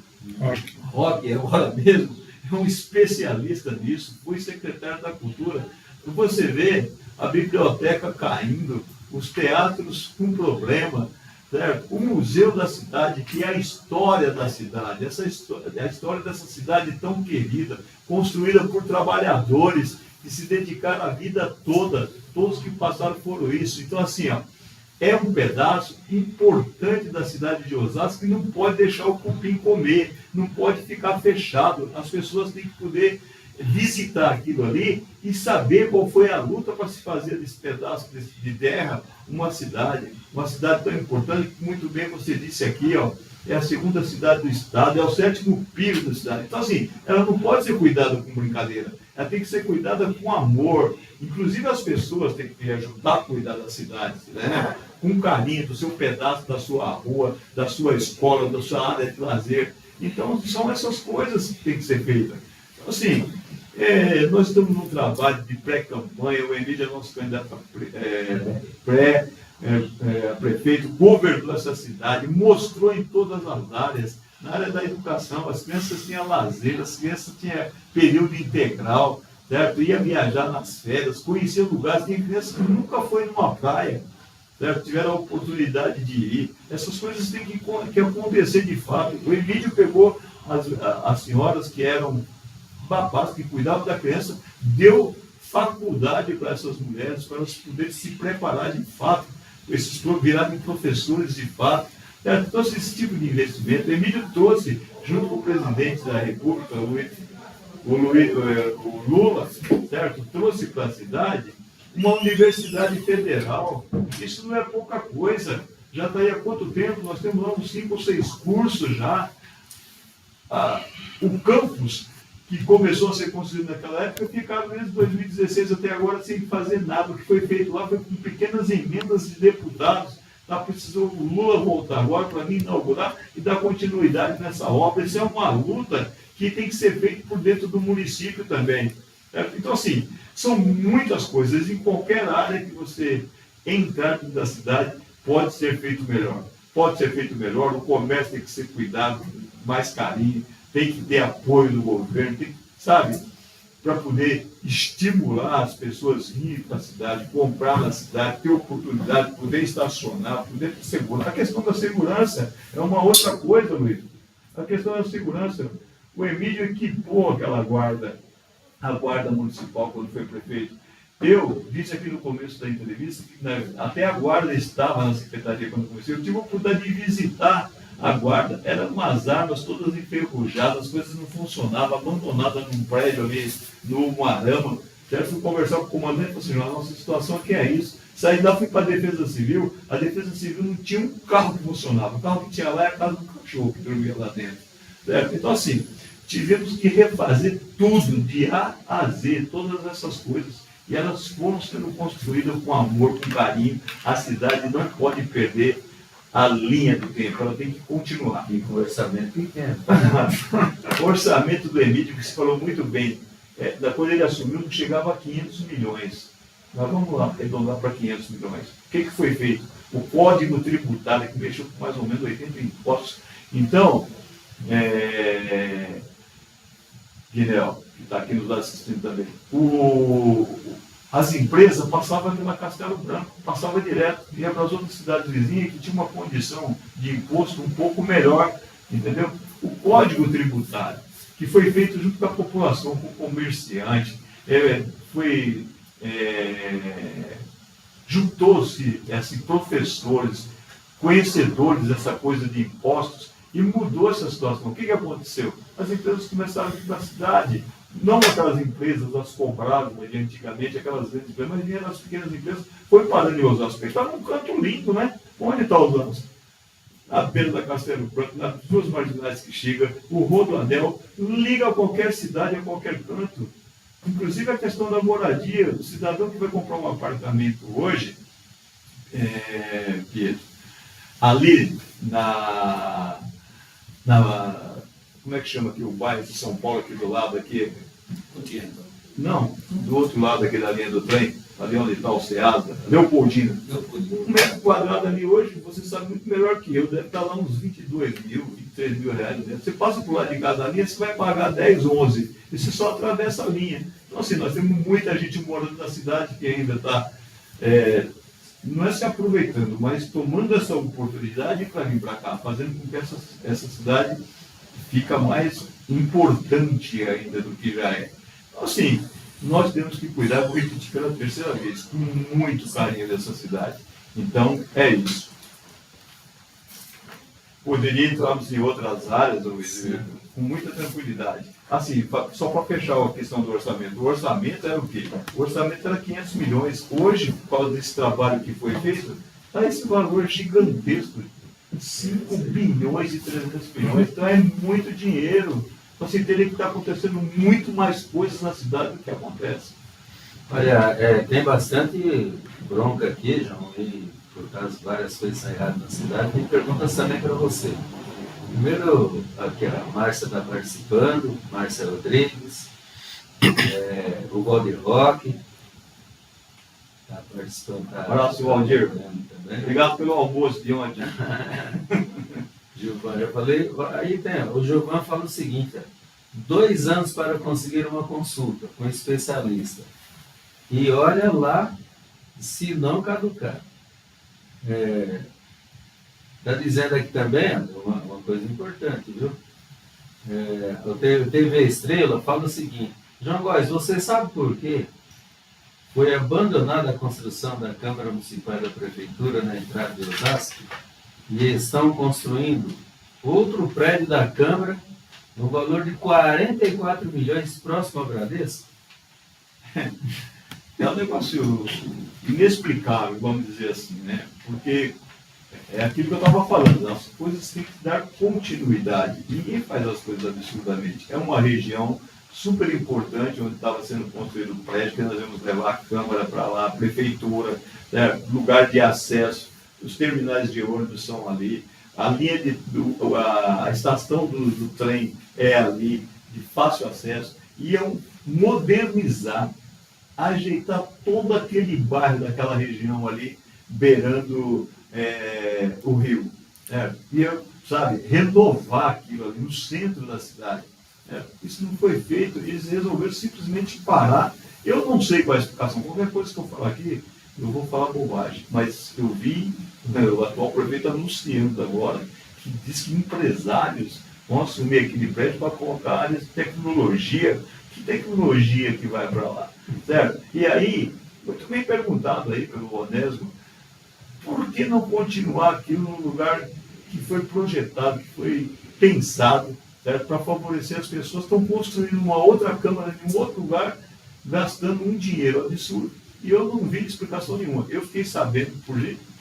Roque, agora mesmo, é um especialista nisso, foi secretário da Cultura. Você vê a biblioteca caindo, os teatros com problema, certo? O museu da cidade, que é a história da cidade, a história dessa cidade tão querida, construída por trabalhadores que se dedicaram a vida toda, todos que passaram foram isso. Então, assim, ó, é um pedaço importante da cidade de Osasco que não pode deixar o cupim comer, não pode ficar fechado. As pessoas têm que poder visitar aquilo ali e saber qual foi a luta para se fazer desse pedaço de terra uma cidade tão importante que, muito bem você disse aqui, ó, é a segunda cidade do estado, é o 7º PIB da cidade. Então, assim, ela não pode ser cuidada com brincadeira, ela tem que ser cuidada com amor. Inclusive, as pessoas têm que ajudar a cuidar da cidade, né? Com carinho, do seu pedaço, da sua rua, da sua escola, da sua área de lazer. Então, são essas coisas que têm que ser feitas. Então, assim, nós estamos num trabalho de pré-campanha, o Emílio é nosso candidato a prefeito, governou essa cidade, mostrou em todas as áreas. Na área da educação, as crianças tinham lazer, as crianças tinham período integral, certo? Ia viajar nas férias, conhecer lugares. Tem crianças que nunca foi numa praia, certo? Tiveram a oportunidade de ir. Essas coisas têm que acontecer de fato. O Emílio pegou as senhoras que eram babás, que cuidavam da criança, deu faculdade para essas mulheres, para elas poderem se preparar de fato, esses virarem professores de fato. Então, esse tipo de investimento, o Emílio trouxe, junto com o presidente da República, o Lula, certo? Trouxe para a cidade uma universidade federal. Isso não é pouca coisa. Já está aí há quanto tempo? Nós temos lá uns 5 ou 6 cursos já. O campus, que começou a ser construído naquela época, ficaram desde 2016 até agora sem fazer nada. O que foi feito lá foi com pequenas emendas de deputados. Precisou o Lula voltar agora para mim inaugurar e dar continuidade nessa obra. Isso é uma luta que tem que ser feita por dentro do município também. Certo? Então, assim, são muitas coisas. Em qualquer área que você entrar dentro da cidade, pode ser feito melhor. Pode ser feito melhor. O comércio tem que ser cuidado com mais carinho, tem que ter apoio do governo, sabe? Para poder estimular as pessoas a irem para a cidade, comprar na cidade, ter oportunidade, poder estacionar, poder ter segurança. A questão da segurança é uma outra coisa, Luiz. A questão da segurança, o Emílio equipou aquela guarda, a guarda municipal, quando foi prefeito. Eu disse aqui no começo da entrevista que até a guarda estava na secretaria quando eu comecei. Eu tive a oportunidade de visitar a guarda. Eram umas armas todas enferrujadas, as coisas não funcionavam, abandonadas num prédio ali, no Moarama. Eu fui conversar com o comandante e falei assim: a nossa situação aqui é isso. Saí lá, fui para a Defesa Civil. A Defesa Civil não tinha um carro que funcionava. O carro que tinha lá é a casa do cachorro que dormia lá dentro. Certo? Então, assim, tivemos que refazer tudo, de A a Z, todas essas coisas. E elas foram sendo construídas com amor, com carinho. A cidade não pode perder a linha do tempo, ela tem que continuar. E com orçamento pequeno. O orçamento do Emílio, que se falou muito bem, quando ele assumiu, não chegava a 500 milhões. Mas vamos lá, arredondar para 500 milhões. O que foi feito? O Código Tributário, que mexeu com mais ou menos 80 impostos. Então, Guilherme, que está aqui nos assistindo também, as empresas passavam pela Castelo Branco, passavam direto, ia para as outras cidades vizinhas que tinham uma condição de imposto um pouco melhor, entendeu? O Código Tributário, que foi feito junto com a população, com o comerciante, juntou-se professores, conhecedores dessa coisa de impostos, e mudou essa situação. O que aconteceu? As empresas começaram a vir para a cidade, não aquelas empresas, as compradas antigamente, aquelas grandes empresas, mas vieram as pequenas empresas, foi parando em Osasco. Está num canto lindo, né? Onde está Osasco? À beira da Castelo Branco, nas duas marginais que chega, o Rodoanel, liga a qualquer cidade, a qualquer canto. Inclusive a questão da moradia, o cidadão que vai comprar um apartamento hoje, Pietro, ali como é que chama aqui o bairro de São Paulo, aqui do lado, aqui? Não, do outro lado aqui da linha do trem, ali onde está o Ceasa, Leopoldina. 1 metro quadrado ali hoje, você sabe muito melhor que eu, deve estar lá uns 22 mil, 23 mil reais dentro. Você passa por lá de cada linha, você vai pagar 10, 11. E você só atravessa a linha. Então, assim, nós temos muita gente morando na cidade que ainda está, não é se aproveitando, mas tomando essa oportunidade para vir para cá, fazendo com que essa cidade fica mais importante ainda do que já é. Então, assim, nós temos que cuidar, vou repetir pela terceira vez, com muito carinho dessa cidade. Então, é isso. Poderia entrarmos em outras áreas, Luiz, com muita tranquilidade. Assim, só para fechar a questão do orçamento. O orçamento era o quê? O orçamento era 500 milhões. Hoje, por causa desse trabalho que foi feito, está esse valor gigantesco. 5 bilhões e 300 milhões. Então, é muito dinheiro. Então, assim, teria que estar acontecendo muito mais coisas na cidade do que acontece. Olha, tem bastante bronca aqui, João, e por causa de várias coisas erradas na cidade. Tem perguntas também para você. Primeiro, aqui a Márcia está participando, Márcia Rodrigues, o Valdir Roque está participando. Abraço, Valdir. Obrigado pelo almoço de ontem. Gilvan, eu falei, aí tem, o Gilvan fala o seguinte: 2 anos para conseguir uma consulta com um especialista. E olha lá, se não caducar. Está dizendo aqui também uma coisa importante, viu? O TV Estrela fala o seguinte: João Góes, você sabe por quê foi abandonada a construção da Câmara Municipal da Prefeitura na entrada de Osasco e estão construindo outro prédio da Câmara no valor de 44 milhões próximo ao Bradesco? É um negócio inexplicável, vamos dizer assim, né? Porque é aquilo que eu estava falando, as coisas têm que dar continuidade. Ninguém faz as coisas absurdamente. É uma região super importante, onde estava sendo construído o prédio, que nós vamos levar a Câmara para lá, a Prefeitura, né? Lugar de acesso, os terminais de ônibus são ali, a linha a estação do trem é ali, de fácil acesso, iam modernizar, ajeitar todo aquele bairro daquela região ali, beirando o rio. Ia, sabe, renovar aquilo ali no centro da cidade. Isso não foi feito, eles resolveram simplesmente parar. Eu não sei qual é a explicação, qualquer coisa que eu falar aqui, eu vou falar bobagem, mas eu vi o atual prefeito anunciando agora que diz que empresários vão assumir aquele prédio para colocar áreas de tecnologia. Que tecnologia que vai para lá? Certo? E aí, muito bem perguntado aí pelo Onésimo, por que não continuar aquilo no lugar que foi projetado, que foi pensado, certo? Para favorecer as pessoas? Estão construindo uma outra Câmara em um outro lugar, gastando um dinheiro absurdo. E eu não vi explicação nenhuma. Eu fiquei sabendo,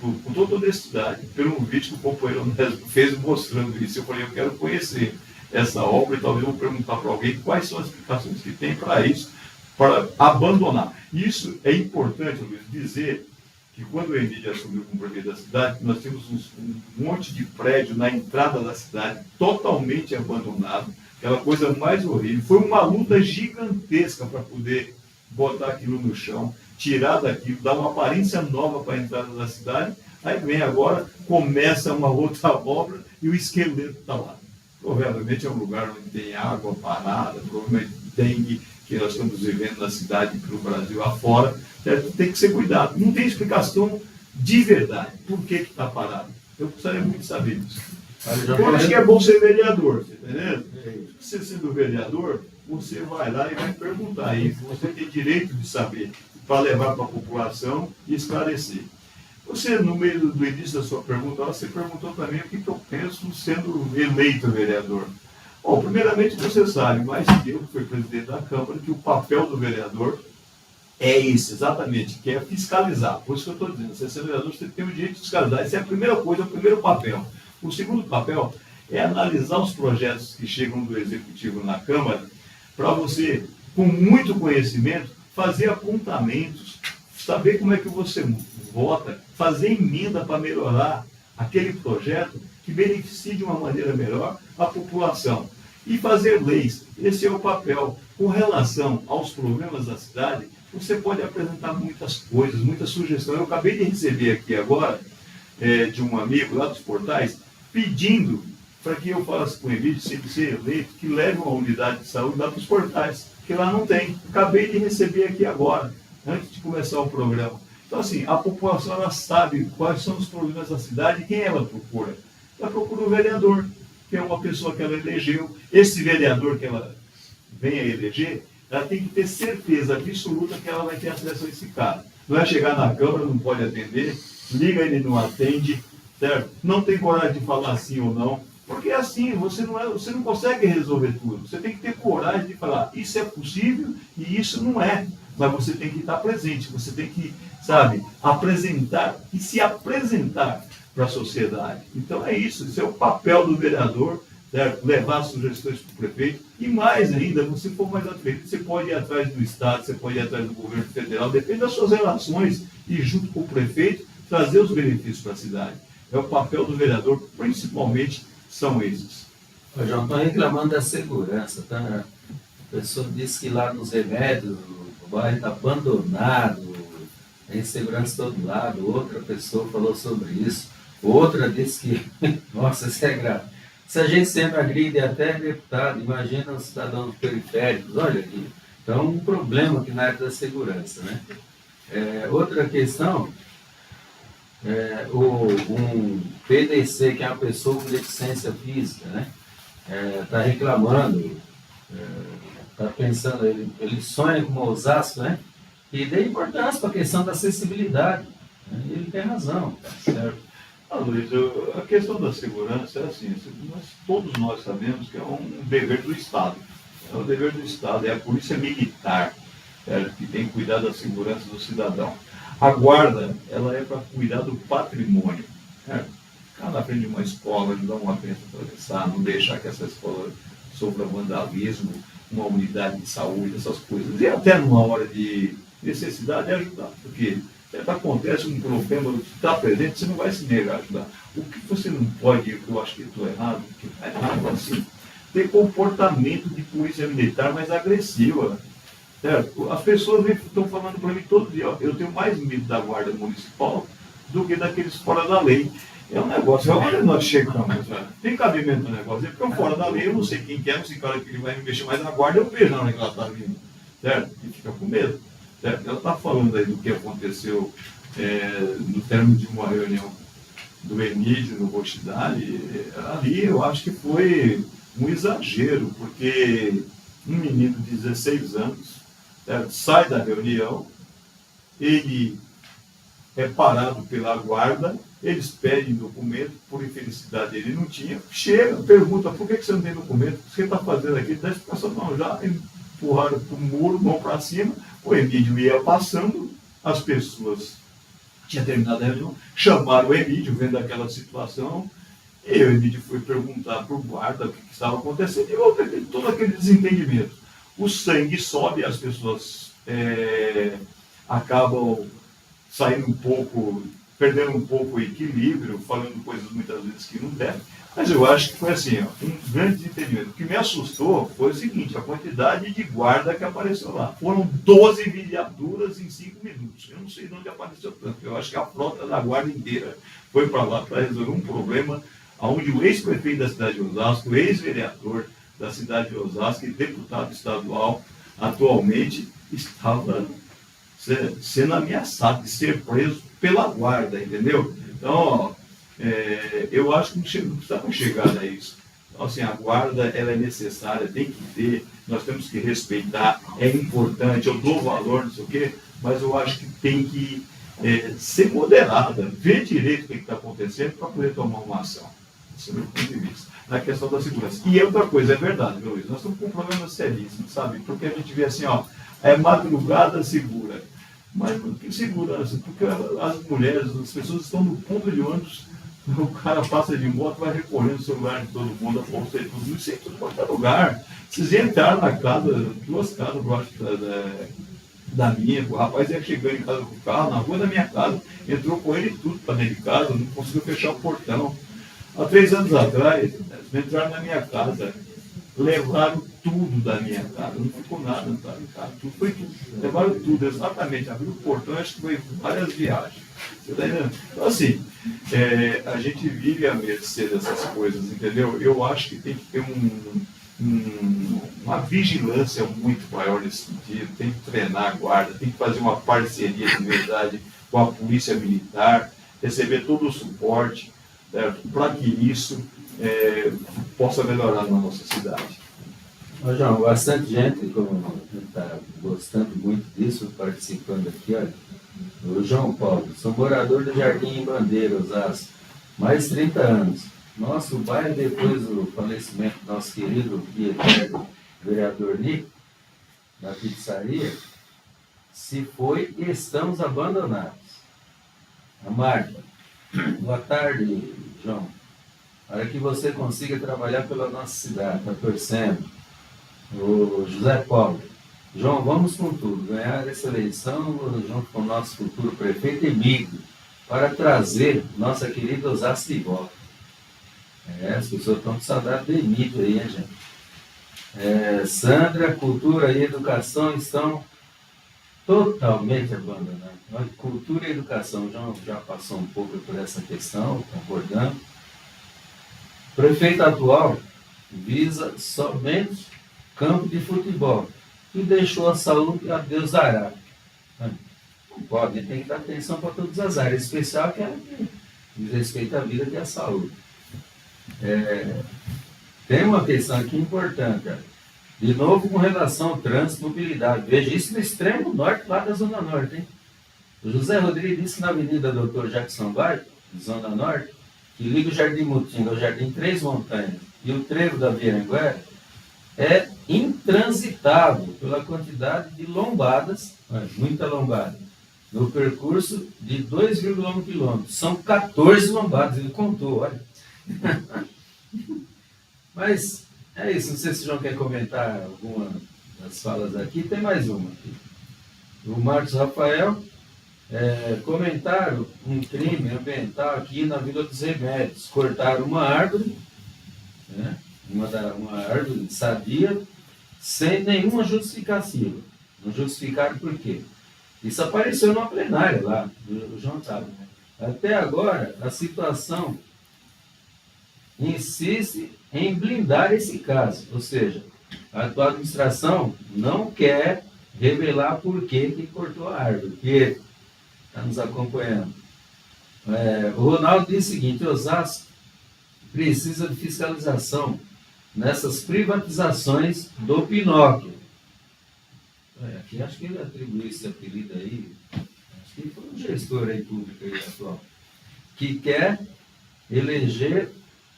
com toda honestidade, pelo vídeo que o companheiro Onésimo fez mostrando isso. Eu falei, eu quero conhecer essa obra e talvez eu vou perguntar para alguém quais são as explicações que tem para isso, para abandonar. Isso é importante, Luiz, dizer que quando o Emílio assumiu como prefeito da cidade, nós temos um monte de prédio na entrada da cidade, totalmente abandonado, aquela coisa mais horrível. Foi uma luta gigantesca para poder botar aquilo no chão, tirar daquilo, dar uma aparência nova para a entrada da cidade. Aí vem agora, começa uma outra obra e o esqueleto está lá. Provavelmente é um lugar onde tem água parada, provavelmente dengue, que nós estamos vivendo na cidade e pelo Brasil afora, certo? Tem que ser cuidado. Não tem explicação de verdade por que está parado. Eu gostaria muito de saber disso. Eu acho que é bom ser vereador, você entendeu? Você sendo vereador, você vai lá e vai perguntar isso. Você tem direito de saber, para levar para a população e esclarecer. Você, no meio do início da sua pergunta, você perguntou também o que eu penso sendo eleito vereador. Bom, primeiramente você sabe, mais que eu, que fui presidente da Câmara, que o papel do vereador é esse, exatamente, que é fiscalizar. Por isso que eu estou dizendo, você sendo vereador, você tem o direito de fiscalizar. Essa é a primeira coisa, o primeiro papel. O segundo papel é analisar os projetos que chegam do Executivo na Câmara, para você, com muito conhecimento, fazer apontamentos, saber como é que você vota, fazer emenda para melhorar aquele projeto que beneficie de uma maneira melhor a população. E fazer leis. Esse é o papel. Com relação aos problemas da cidade, você pode apresentar muitas coisas, muitas sugestões. Eu acabei de receber aqui agora, de um amigo lá dos portais, pedindo para que eu faça com o Emílio, se ele ser eleito, que leve uma unidade de saúde lá para os portais, que lá não tem. Acabei de receber aqui agora, antes de começar o programa. Então, assim, a população ela sabe quais são os problemas da cidade e quem ela procura. Ela procura o vereador, que é uma pessoa que ela elegeu. Esse vereador que ela vem a eleger, ela tem que ter certeza absoluta que ela vai ter acesso a esse cara. Não é chegar na Câmara, não pode atender, liga, ele não atende, certo? Não tem coragem de falar sim ou não, porque assim, você não consegue resolver tudo. Você tem que ter coragem de falar, isso é possível e isso não é. Mas você tem que estar presente, você tem que, sabe, apresentar e se apresentar para a sociedade. Então é isso é o papel do vereador, certo? Levar sugestões para o prefeito e mais ainda, você for mais à frente, você pode ir atrás do Estado, você pode ir atrás do governo federal, depende das suas relações e junto com o prefeito trazer os benefícios para a cidade. É o papel do vereador, principalmente, são esses. Eu já estou reclamando da segurança, tá? A pessoa disse que lá nos remédios o bairro está abandonado, tem segurança de todo lado. Outra pessoa falou sobre isso. Outra disse que, nossa, isso é grave. Se a gente sempre agride até deputado, imagina os cidadãos periféricos, olha aqui. Então, um problema aqui na área da segurança, né? Outra questão, um PDC, que é uma pessoa com deficiência física, né? Está reclamando, está pensando, ele sonha com o Osasco, né? E dê importância para a questão da acessibilidade. Né? E ele tem razão, tá certo? Luiz, a questão da segurança é assim, todos nós sabemos que é um dever do Estado. É o dever do Estado, é a polícia militar, que tem que cuidar da segurança do cidadão. A guarda, ela é para cuidar do patrimônio. Ficar na frente de uma escola, ajudar uma criança a atravessar, não deixar que essa escola sofra vandalismo, uma unidade de saúde, essas coisas. E até numa hora de necessidade ajudar, porque acontece um problema, você está presente, você não vai se negar a ajudar. O que você não pode, eu acho que estou errado, que está errado assim, ter comportamento de polícia militar mais agressiva. Certo? As pessoas estão falando para mim todo dia, ó, eu tenho mais medo da guarda municipal do que daqueles fora da lei. É um negócio, olha, nós chegamos, tem cabimento no negócio, porque fora da lei eu não sei quem quer, não sei qual é que ele vai me mexer, mas na guarda eu vejo na hora que ela está vindo, certo? E fica com medo. Certo? Ela está falando aí do que aconteceu no término de uma reunião do Emílio no Rochidale, ali eu acho que foi um exagero, porque um menino de 16 anos sai da reunião, ele é parado pela guarda, eles pedem documento, por infelicidade ele não tinha, chega, pergunta, por que você não tem documento? O que você está fazendo aqui? Dá explicação, não, já empurraram para o muro, mão para cima, o Emílio ia passando, as pessoas tinham terminado a reunião, chamaram o Emílio, vendo aquela situação, e o Emílio foi perguntar para o guarda o que estava acontecendo, e houve todo aquele desentendimento. O sangue sobe, as pessoas acabam saindo um pouco, perdendo um pouco o equilíbrio, falando coisas muitas vezes que não devem. Mas eu acho que foi assim, ó, um grande desentendimento. O que me assustou foi o seguinte, a quantidade de guarda que apareceu lá. Foram 12 viaturas em 5 minutos. Eu não sei de onde apareceu tanto. Eu acho que a frota da guarda inteira foi para lá para resolver um problema onde o ex-prefeito da cidade de Osasco, o ex-vereador da cidade de Osasco e deputado estadual, atualmente estava sendo ameaçado de ser preso pela guarda, entendeu? Então, ó, eu acho que não precisava chegar a isso. Então, assim, a guarda ela é necessária, tem que ter, nós temos que respeitar, é importante, eu dou valor, não sei o quê, mas eu acho que tem que ser moderada, ver direito o que está acontecendo para poder tomar uma ação. Esse é o meu ponto de vista. Na questão da segurança. E outra coisa, é verdade, meu Luiz, nós estamos com um problema seríssimo, sabe? Porque a gente vê assim, ó, é madrugada segura. Mas por que segurança? Porque as mulheres, as pessoas estão no ponto de ônibus, o cara passa de moto, vai recolhendo o celular de todo mundo, a bolsa e tudo, isso em tudo quanto é lugar. Vocês entraram na casa, 2 casas, eu acho, da minha, o rapaz ia chegando em casa com o carro, na rua da minha casa, entrou com ele tudo para dentro de casa, não conseguiu fechar o portão. Há 3 anos atrás, eles entraram na minha casa, levaram tudo da minha casa, não ficou nada, não estava em casa, tudo foi tudo. Levaram tudo, exatamente, abriu o portão, acho que foi várias viagens. Você tá entendendo? Então, assim, a gente vive à mercê dessas coisas, entendeu? Eu acho que tem que ter uma vigilância muito maior nesse sentido, tem que treinar a guarda, tem que fazer uma parceria de verdade com a polícia militar, receber todo o suporte, para que isso possa melhorar na nossa cidade. Ô, João, bastante gente está gostando muito disso, participando aqui, olha. O João Paulo, sou morador do Jardim em Bandeira, Osasco, mais de 30 anos. Nosso bairro, depois do falecimento do nosso querido e eterno vereador Nico, da pizzaria, se foi e estamos abandonados. A Marta, boa tarde, João. Para que você consiga trabalhar pela nossa cidade, está torcendo. O José Paulo, João, vamos com tudo, ganhar essa eleição junto com o nosso futuro prefeito Emílio, para trazer nossa querida Osasco de volta. As pessoas estão com saudade do Emílio aí, hein, gente? Sandra, cultura e educação estão totalmente abandonadas. Cultura e educação, João já passou um pouco por essa questão, concordando. O prefeito atual visa somente campo de futebol e deixou a saúde a Deus dará. Não pode, tem que dar atenção para todas as áreas, em especial aquela que diz respeito à vida, que é a saúde. Tem uma questão aqui importante, cara. De novo com relação ao trânsito e mobilidade. Veja isso no extremo norte, lá da Zona Norte. Hein? O José Rodrigues disse que na Avenida Dr. Jackson Bairro, Zona Norte, que liga o Jardim Mutinga ao Jardim Três Montanhas e o trevo da Viaranguera, é intransitável pela quantidade de lombadas, muita lombada, no percurso de 2,1 km. São 14 lombadas, ele contou, olha. Mas é isso, não sei se o João quer comentar alguma das falas aqui, tem mais uma aqui. O Marcos Rafael, comentaram um crime ambiental aqui na Vila dos Remédios, cortaram uma árvore, né? Uma árvore sadia, sem nenhuma justificativa. Não justificaram por quê? Isso apareceu numa plenária lá, o João sabe. Até agora, a situação insiste em blindar esse caso, ou seja, a atual administração não quer revelar por que cortou a árvore, que está nos acompanhando. O Ronaldo diz o seguinte: Osasco precisa de fiscalização nessas privatizações do Pinóquio. Aqui acho que ele atribuiu esse apelido aí, acho que foi um gestor aí público aí atual, que quer eleger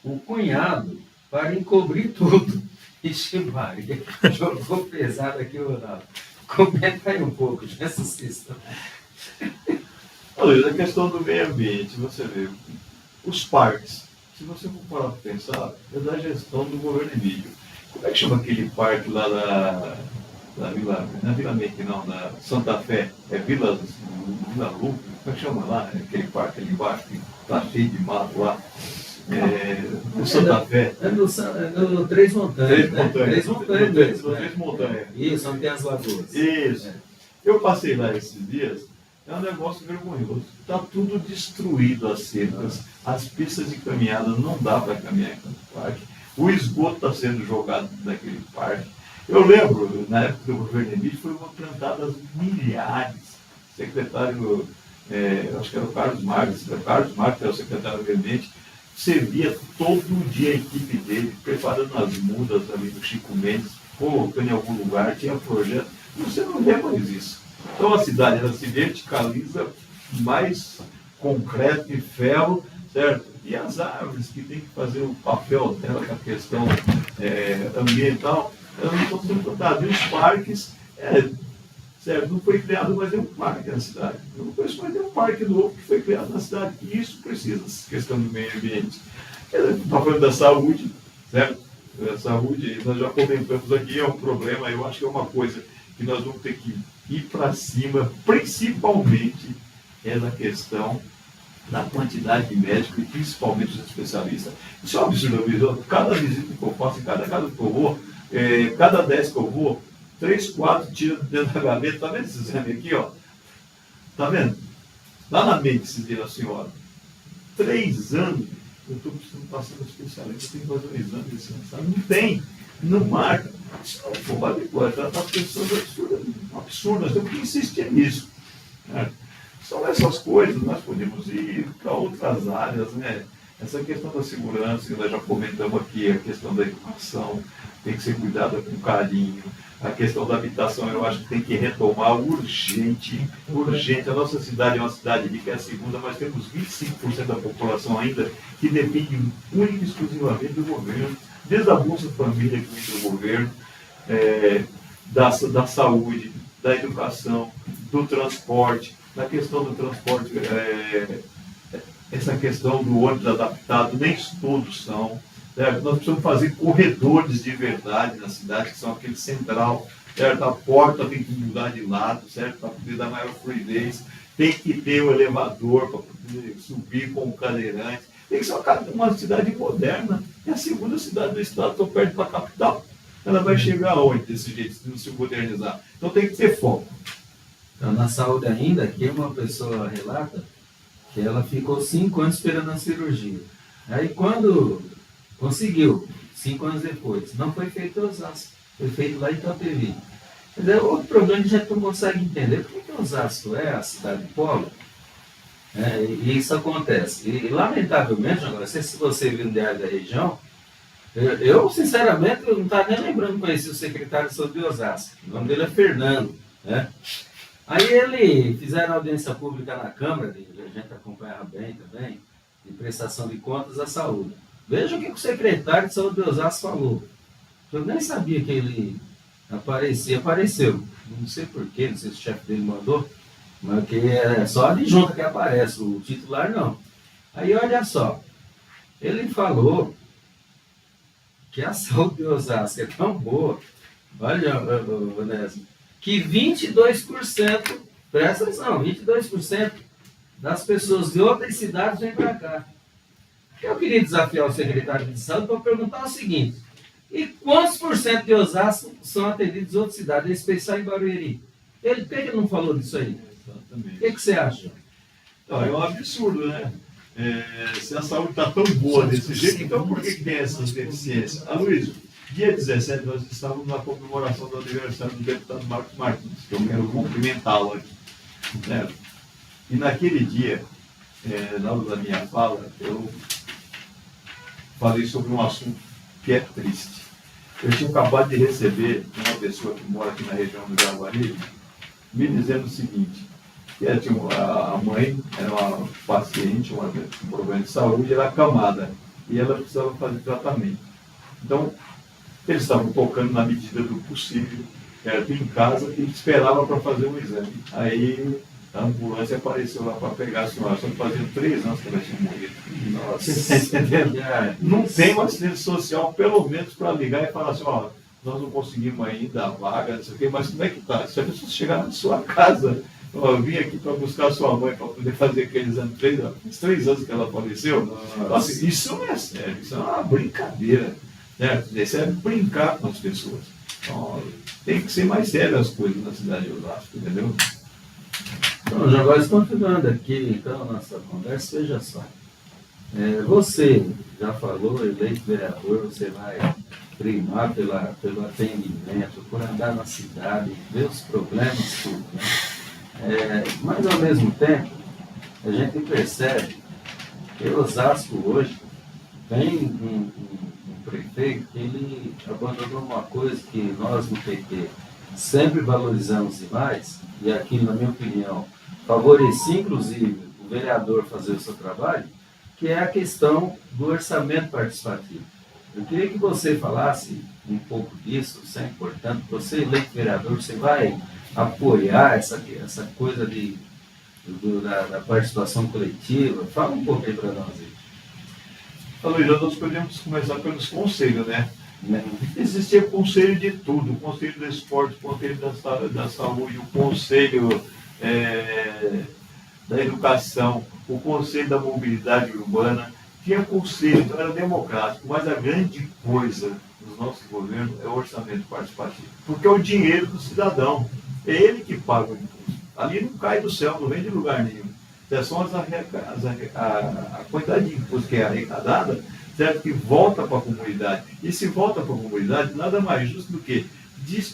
o cunhado para encobrir tudo. Ixi, Maria, jogou pesado aqui o Ronaldo. Comenta aí um pouco dessas questões. Olha, a questão do meio ambiente, você vê, os parques. Se você for parar para pensar, é da gestão do governo Emílio. Como é que chama aquele parque lá da Vila, não é Vila Meque não, da Santa Fé, Vila Lu, como é que chama lá, aquele parque ali embaixo, que está cheio de mato lá, no Santa Fé. No Três Montanhas. Três Montanhas. Isso, onde tem as lagoas. Isso. Eu passei lá esses dias. É um negócio vergonhoso. Está tudo destruído, as cercas, as pistas de caminhada, não dá para caminhar em tanto parque. O esgoto está sendo jogado naquele parque. Eu lembro, na época do governo Emílio, foram plantadas milhares. O secretário, acho que era o Carlos Marques, que era o secretário do meio ambiente, você via todo dia a equipe dele preparando as mudas ali do Chico Mendes, colocando em algum lugar, tinha projeto. Você não vê mais isso. Então a cidade ela se verticaliza mais concreto e ferro, certo? E as árvores que tem que fazer o papel dela com a questão ambiental, elas não estão sendo plantadas. E os parques, certo? Não foi criado, mas é um parque na cidade. Eu não conheço, mas é um parque novo que foi criado na cidade. E isso precisa, essa questão do meio ambiente. Está falando da saúde, certo? A saúde, nós já comentamos aqui, é um problema, eu acho que é uma coisa que nós vamos ter que ir para cima, principalmente na questão da quantidade de médicos e principalmente dos especialistas. Isso é um absurdo. Cada visita que eu faço, cada casa que eu vou, cada 10 que eu vou, 3, 4 tiram dentro da gaveta. Está vendo esse exame aqui? Ó? Está vendo? lá na medicina da senhora, 3 anos, eu estou precisando passar no especialista, tem que fazer um exame desse ano, sabe? Não tem, não marca. Isso não pode, pode tratar as pessoas absurdas, temos que insistir nisso. Né? São essas coisas, nós podemos ir para outras áreas, né? Essa questão da segurança, que nós já comentamos aqui, a questão da educação, tem que ser cuidada com carinho. A questão da habitação, eu acho que tem que retomar urgente, urgente. A nossa cidade é uma cidade rica, é a segunda, mas temos 25% da população ainda que depende única e exclusivamente do governo, desde a Bolsa Família que vem do governo, da saúde, da educação, do transporte. Na questão do transporte, essa questão do ônibus adaptado, nem todos são. Certo? Nós precisamos fazer corredores de verdade na cidade, que são aquele central, certo? A porta tem que mudar de lado, certo? Para poder dar maior fluidez. Tem que ter o elevador para poder subir com o cadeirante. Tem que ser uma cidade moderna. É a segunda cidade do estado, estou perto para a capital. Ela vai chegar aonde desse jeito, se não se modernizar? Então tem que ter foco. Então, na saúde ainda, aqui uma pessoa relata que ela ficou 5 anos esperando a cirurgia. Aí quando conseguiu, 5 anos depois, não foi feito em Osasco, foi feito lá em Itapevi. Mas é outro problema que a gente não consegue entender. Por que Osasco é a cidade polo? E isso acontece. E lamentavelmente, agora, se você vir de área da região, eu sinceramente não estava nem lembrando de conhecer o secretário de saúde de Osasco. O nome dele é Fernando. Né? Aí fizeram audiência pública na Câmara, a gente acompanhava bem também, de prestação de contas à saúde. Veja o que o secretário de saúde de Osasco falou. Eu nem sabia que ele apareceu. Não sei porquê, não sei se o chefe dele mandou, mas que é só a adjunta que aparece, o titular não. Aí olha só, ele falou que a saúde de Osasco é tão boa, olha, Onésimo, que 22%, presta atenção, 22% das pessoas de outras cidades vêm para cá. Eu queria desafiar o secretário de saúde para perguntar o seguinte: e quantos por cento de Osasco são atendidos em outras cidades, em especial em Barueri? Por que ele não falou disso aí? Exatamente. O que você acha? Não, é um absurdo, né? Se a saúde está tão boa desse jeito, então por que tem essas deficiências? Luiz, dia 17 nós estávamos na comemoração do aniversário do deputado Marcos Martins, que eu quero cumprimentá-lo aqui. Né? E naquele dia, na hora da minha fala, eu falei sobre um assunto que é triste. Eu tinha acabado de receber uma pessoa que mora aqui na região do Jaguaribe me dizendo o seguinte: que a mãe era uma paciente, um problema de saúde, era acamada e ela precisava fazer tratamento. Então, eles estavam tocando na medida do possível, perto em casa, e esperava para fazer um exame. Aí a ambulância apareceu lá para pegar a senhora, só que fazia 3 anos que ela tinha morrido. Nossa, você está entendendo? Não tem uma assistência social, pelo menos, para ligar e falar assim: ó, nós não conseguimos ainda a vaga, não sei o quê, mas como é que está? Se a pessoa chegar na sua casa, eu vim aqui para buscar a sua mãe para poder fazer aquele exame, 3 anos que ela faleceu. Nossa, isso não é sério, isso é uma brincadeira. Né? Isso é brincar com as pessoas. Então, tem que ser mais sério as coisas na cidade de Osasco, entendeu? Então, já agora continuando aqui, então, a nossa conversa, veja só. Você já falou, eleito vereador, você vai primar pelo atendimento, por andar na cidade, ver os problemas tudo, né? Mas, ao mesmo tempo, a gente percebe que Osasco hoje tem um prefeito que ele abandonou uma coisa que nós, no PT, sempre valorizamos demais, e aqui, na minha opinião, favoreci, inclusive, o vereador fazer o seu trabalho, que é a questão do orçamento participativo. Eu queria que você falasse um pouco disso, isso é importante. Você, eleito vereador, você vai apoiar essa coisa da participação coletiva? Fala um pouco aí para nós aí. Luiz, nós podemos começar pelos conselhos, né? Existia conselho de tudo: o conselho do esporte, o conselho da saúde, o conselho da educação, o conselho da mobilidade urbana. Tinha conselho, então era democrático, mas a grande coisa dos nossos governos é o orçamento participativo, porque é o dinheiro do cidadão, é ele que paga o imposto. Ali não cai do céu, não vem de lugar nenhum. são a quantidade de imposto que é arrecadada, certo? Que volta para a comunidade. E se volta para a comunidade, nada mais justo do que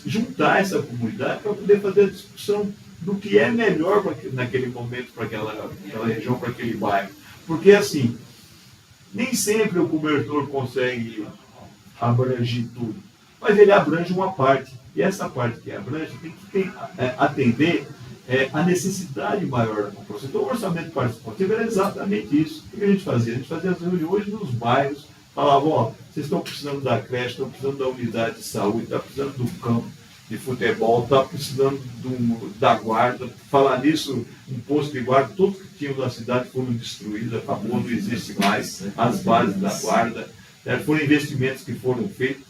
juntar essa comunidade para poder fazer a discussão do que é melhor naquele momento para aquela região, para aquele bairro. Porque, assim, nem sempre o cobertor consegue abranger tudo, mas ele abrange uma parte. E essa parte que abrange tem que atender a necessidade maior da população. Então, o orçamento participativo era exatamente isso. O que a gente fazia? A gente fazia as reuniões nos bairros, falava, ó, vocês estão precisando da creche, estão precisando da unidade de saúde, estão precisando do campo de futebol, está precisando da guarda. Falar nisso, um posto de guarda, todos que tinham na cidade foram destruídos, acabou, não existe mais as bases da guarda. Foram investimentos que foram feitos,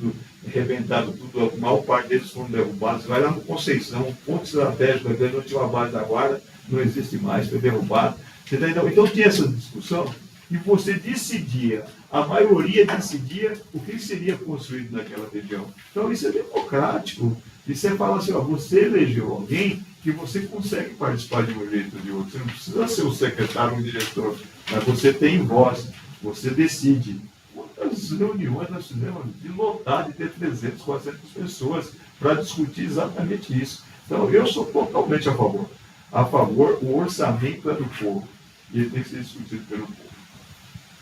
arrebentados tudo, a maior parte deles foram derrubados. Vai lá no Conceição, um ponto estratégico, não tinha uma base da guarda, não existe mais, foi derrubado. Então tinha essa discussão e você decidia, a maioria decidia o que seria construído naquela região. Então isso é democrático. E você fala assim, ó, você elegeu alguém que você consegue participar de um jeito ou de outro. Você não precisa ser o secretário ou o diretor, mas você tem voz, você decide. Quantas reuniões nós fizemos de lotar, de ter 300, 400 pessoas para discutir exatamente isso. Então, eu sou totalmente a favor. A favor, o orçamento é do povo. E ele tem que ser discutido pelo povo.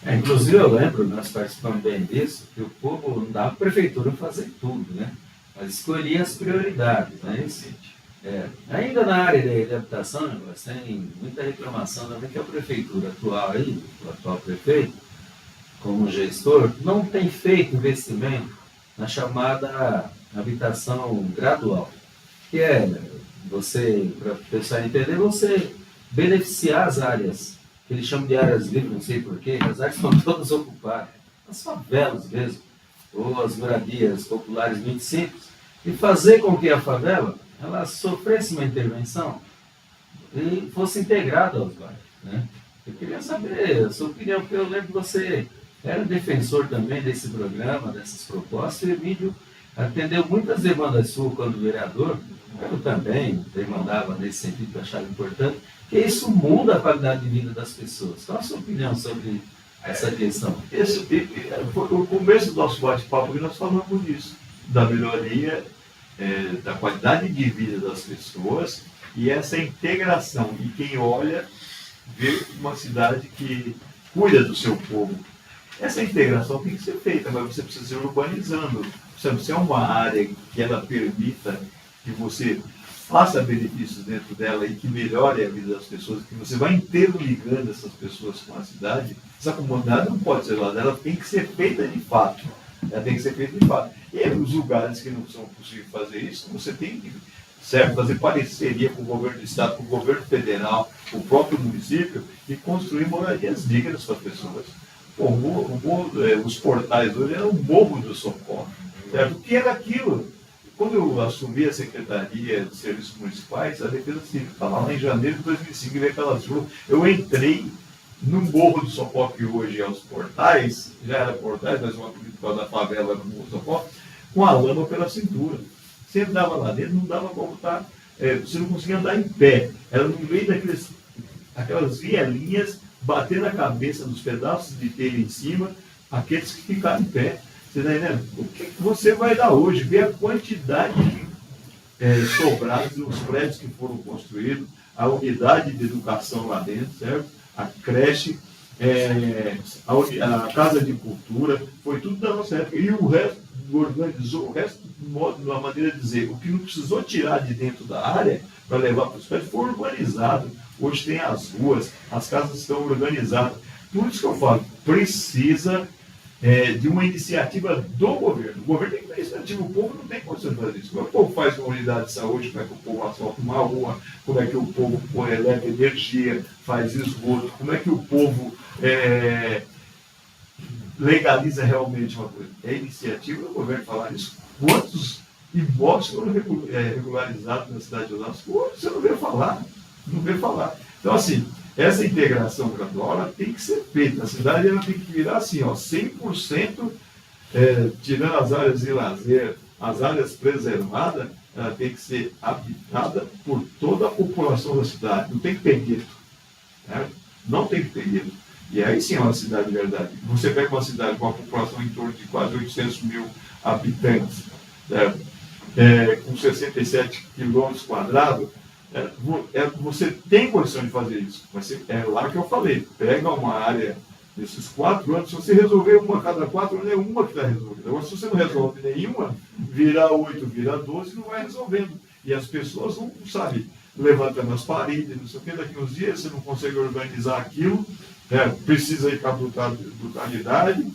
Inclusive, eu lembro, nós participamos bem disso, que o povo não dava a prefeitura fazer tudo, né? Mas escolhia as prioridades, né? Ainda na área de habitação, né, tem muita reclamação também que a prefeitura atual aí, o atual prefeito, como gestor, não tem feito investimento na chamada habitação gradual, que é você, para o pessoal entender, você beneficiar as áreas, que eles chamam de áreas livres, não sei porquê, as áreas estão todas ocupadas, as favelas mesmo, ou as moradias populares muito simples, e fazer com que a favela ela sofresse uma intervenção e fosse integrada aos bairros, né? Eu queria saber a sua opinião, porque eu lembro que você era defensor também desse programa, dessas propostas, e o Emílio atendeu muitas demandas suas quando vereador, eu também demandava nesse sentido, que eu achava importante, que isso muda a qualidade de vida das pessoas. Qual a sua opinião sobre essa questão? Foi o começo do nosso bate-papo que nós falamos disso, da melhoria da qualidade de vida das pessoas e essa integração. E quem olha, vê uma cidade que cuida do seu povo. Essa integração tem que ser feita, mas você precisa ir urbanizando. Se é uma área que ela permita que você faça benefícios dentro dela e que melhore a vida das pessoas, que você vai interligando essas pessoas com a cidade, essa comunidade não pode ser lá, ela tem que ser feita de fato. Ela tem que ser feita de fato. E os lugares que não são possíveis fazer isso, você tem que fazer parceria com o governo do estado, com o governo federal, com o próprio município e construir moradias dignas para as pessoas. Os portais hoje eram o Morro do Socorro. Certo? O que era aquilo? Quando eu assumi a Secretaria de Serviços Municipais, a Defesa Civil estava lá em janeiro de 2005, e veio aquelas ruas. Eu entrei no Morro do Socorro, que hoje é os portais, já era portais, mas um apelido por causa da favela no Morro do Socorro, com a lama pela cintura. Você andava lá dentro, não dava para voltar, você não conseguia andar em pé. Era no meio aquelas vielinhas, batendo a cabeça nos pedaços de telha em cima, aqueles que ficaram em pé. Você está entendendo? O que você vai dar hoje? Ver a quantidade de sobrados nos prédios que foram construídos, a unidade de educação lá dentro, certo? A creche, a casa de cultura, foi tudo da nossa época. E o resto organizou, o resto, de uma maneira de dizer, o que não precisou tirar de dentro da área para levar para os prédios foi urbanizado. Hoje tem as ruas, as casas estão organizadas. Por isso que eu falo, precisa de uma iniciativa do governo. O governo tem que ter iniciativa, o povo não tem condição de fazer isso. Como é que o povo faz uma unidade de saúde, como é que o povo asfalta uma rua, como é que o povo eleva energia, faz esgoto, como é que o povo legaliza realmente uma coisa. É iniciativa do governo falar isso. Quantos imóveis foram regularizados na cidade de Osasco? Você não vê falar. Não vê falar. Então, assim, essa integração gradual ela tem que ser feita. A cidade ela tem que virar assim, ó, 100%, tirando as áreas de lazer, as áreas preservadas, ela tem que ser habitada por toda a população da cidade. Não tem que ter gueto. certo? Não tem que ter isso. E aí sim é uma cidade de verdade. Você pega uma cidade com uma população em torno de quase 800 mil habitantes, certo? Com 67 quilômetros quadrados, você tem condição de fazer isso. É lá que eu falei, pega uma área desses 4 anos, se você resolver uma a cada 4 anos, é uma que está resolvida. Agora, se você não resolve nenhuma, vira 8, vira 12, não vai resolvendo. E as pessoas não sabem, levantando as paredes, não sei o que, daqui uns dias você não consegue organizar aquilo, precisa ir para a brutalidade,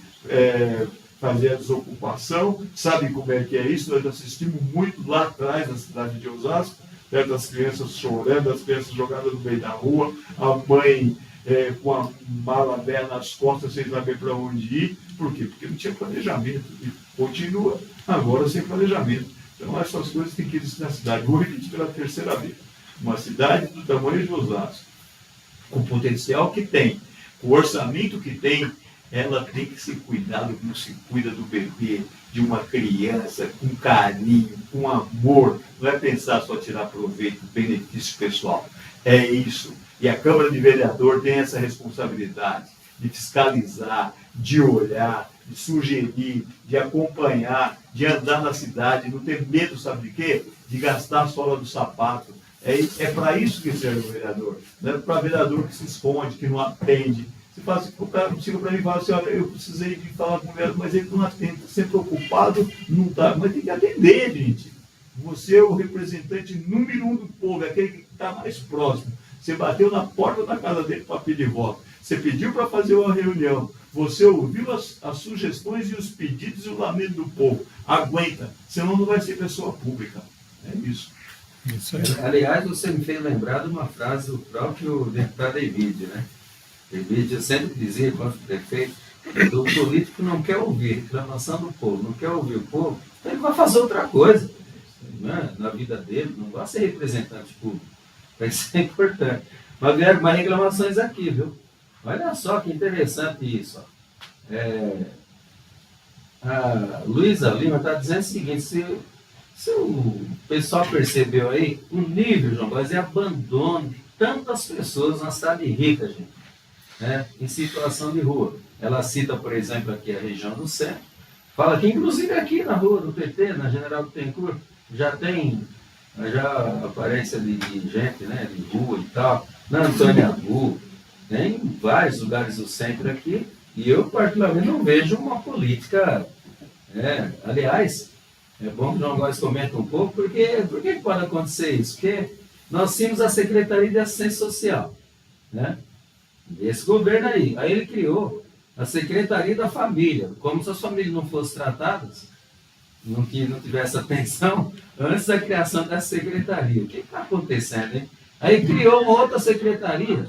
fazer a desocupação, sabe como é que é isso? Nós assistimos muito lá atrás na cidade de Osasco, das crianças chorando, as crianças jogadas no meio da rua, a mãe com a mala velha nas costas sem saber para onde ir. Por quê? Porque não tinha planejamento. E continua agora sem planejamento. Então essas coisas têm que existir na cidade. Vou repetir pela terceira vez. Uma cidade do tamanho de Osasco, com o potencial que tem, com o orçamento que tem, ela tem que ser cuidada como se cuida do bebê, de uma criança, com carinho, com amor. Não é pensar só tirar proveito, benefício pessoal. É isso. E a Câmara de Vereador tem essa responsabilidade de fiscalizar, de olhar, de sugerir, de acompanhar, de andar na cidade, não ter medo, sabe de quê? De gastar a sola do sapato. É para isso que serve o vereador. Não é para vereador que se esconde, que não atende. Você fala assim, o cara chega para mim e fala assim, olha, eu precisei de falar com o vereador, mas ele não atende, está sempre ocupado, não está. Mas tem que atender, gente. Você é o representante número 1 do povo, é aquele que está mais próximo. Você bateu na porta da casa dele para pedir voto. Você pediu para fazer uma reunião. Você ouviu as sugestões e os pedidos e o lamento do povo. Aguenta, senão não vai ser pessoa pública. É isso. Isso aí. Aliás, você me fez lembrar de uma frase do próprio deputado Emílio, né? Emílio sempre dizia, quando prefeito, o político não quer ouvir reclamação do povo, não quer ouvir o povo, então ele vai fazer outra coisa, né? Na vida dele, não vai ser representante público. Isso é importante. Mas vieram mais reclamações aqui, viu? Olha só que interessante isso. A Luísa Lima está dizendo o seguinte, se o pessoal percebeu aí, o nível, João Góes, é abandono de tantas pessoas na cidade rica, gente, né, em situação de rua. Ela cita, por exemplo, aqui a região do centro, fala que inclusive aqui na rua do PT, na General Bittencourt, já aparece ali de gente, né, de rua e tal, na Antônia Abu, tem vários lugares do centro aqui, e eu particularmente não vejo uma política, aliás, é bom que o João Góes comenta um pouco, porque por que pode acontecer isso? Porque nós tínhamos a Secretaria de Assistência Social, né, desse governo aí ele criou a Secretaria da Família, como se as famílias não fossem tratadas, não tivesse atenção, antes da criação dessa secretaria. O que está acontecendo, hein? Aí criou uma outra secretaria,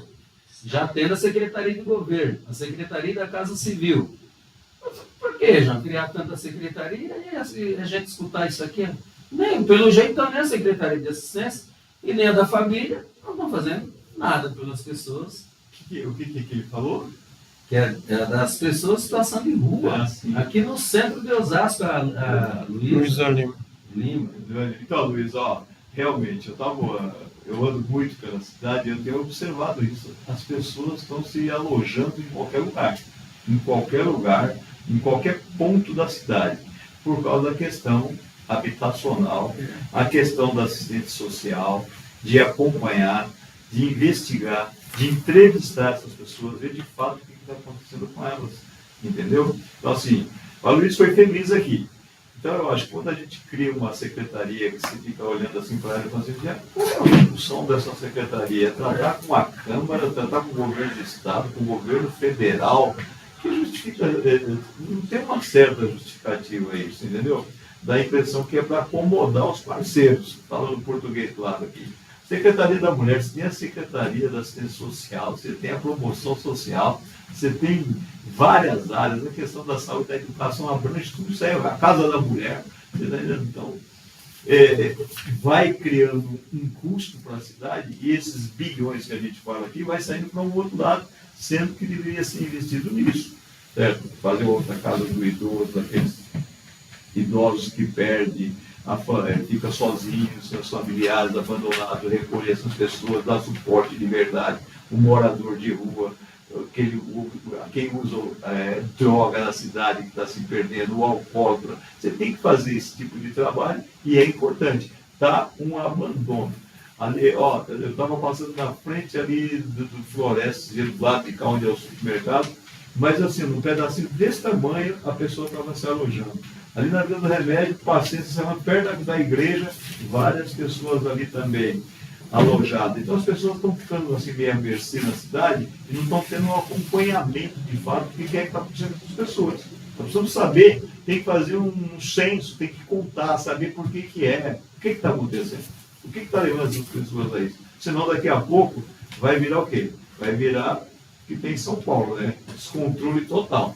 já tendo a Secretaria de Governo, a Secretaria da Casa Civil. Mas por que, João, criar tanta secretaria e a gente escutar isso aqui? Nem, pelo jeito, nem a Secretaria de Assistência e nem a da Família não estão fazendo nada pelas pessoas. O que ele falou? Que é das pessoas em situação de rua. Aqui no centro de Osasco, a Luísa Lima. Então, Luiz, realmente, eu ando muito pela cidade e eu tenho observado isso. As pessoas estão se alojando em qualquer lugar, em qualquer ponto da cidade, por causa da questão habitacional, a questão da assistência social, de acompanhar, de investigar, de entrevistar essas pessoas, ver de fato o que está acontecendo com elas, entendeu? Então, assim, o Luiz foi feliz aqui. Então, eu acho que quando a gente cria uma secretaria que se fica olhando assim para ela e falando assim, qual é a função dessa secretaria? Tratar com a Câmara, tratar com o governo do Estado, com o governo federal, que justifica, não tem uma certa justificativa a isso, entendeu? Dá a impressão que é para acomodar os parceiros, falando português claro aqui. Secretaria da Mulher, você tem a Secretaria da Assistência Social, você tem a Promoção Social, você tem várias áreas, a questão da saúde, da educação, abrange tudo isso aí, a Casa da Mulher, então, vai criando um custo para a cidade e esses bilhões que a gente fala aqui vai saindo para um outro lado, sendo que deveria ser investido nisso, certo? Fazer outra casa do idoso, aqueles idosos que perdem fica sozinho, seus familiares abandonados, recolher essas pessoas, dar suporte de verdade, o morador de rua, quem usa droga na cidade que está se perdendo, o alcoólatra. Você tem que fazer esse tipo de trabalho e é importante. Está um abandono. Ali, ó, eu estava passando na frente ali do Floresta, do lado de cá onde é o supermercado, mas assim, num pedacinho desse tamanho, a pessoa estava se alojando. Ali na Vila do Remédio, passei essa semana perto da igreja, várias pessoas ali também alojadas. Então as pessoas estão ficando assim meio à mercê na cidade e não estão tendo um acompanhamento de fato do que é que está acontecendo com as pessoas. Nós precisamos saber, tem que fazer um censo, tem que contar, saber por que é, o que está acontecendo, o que está levando as pessoas a isso. Senão daqui a pouco vai virar o quê? Vai virar o que tem em São Paulo, né? Descontrole total.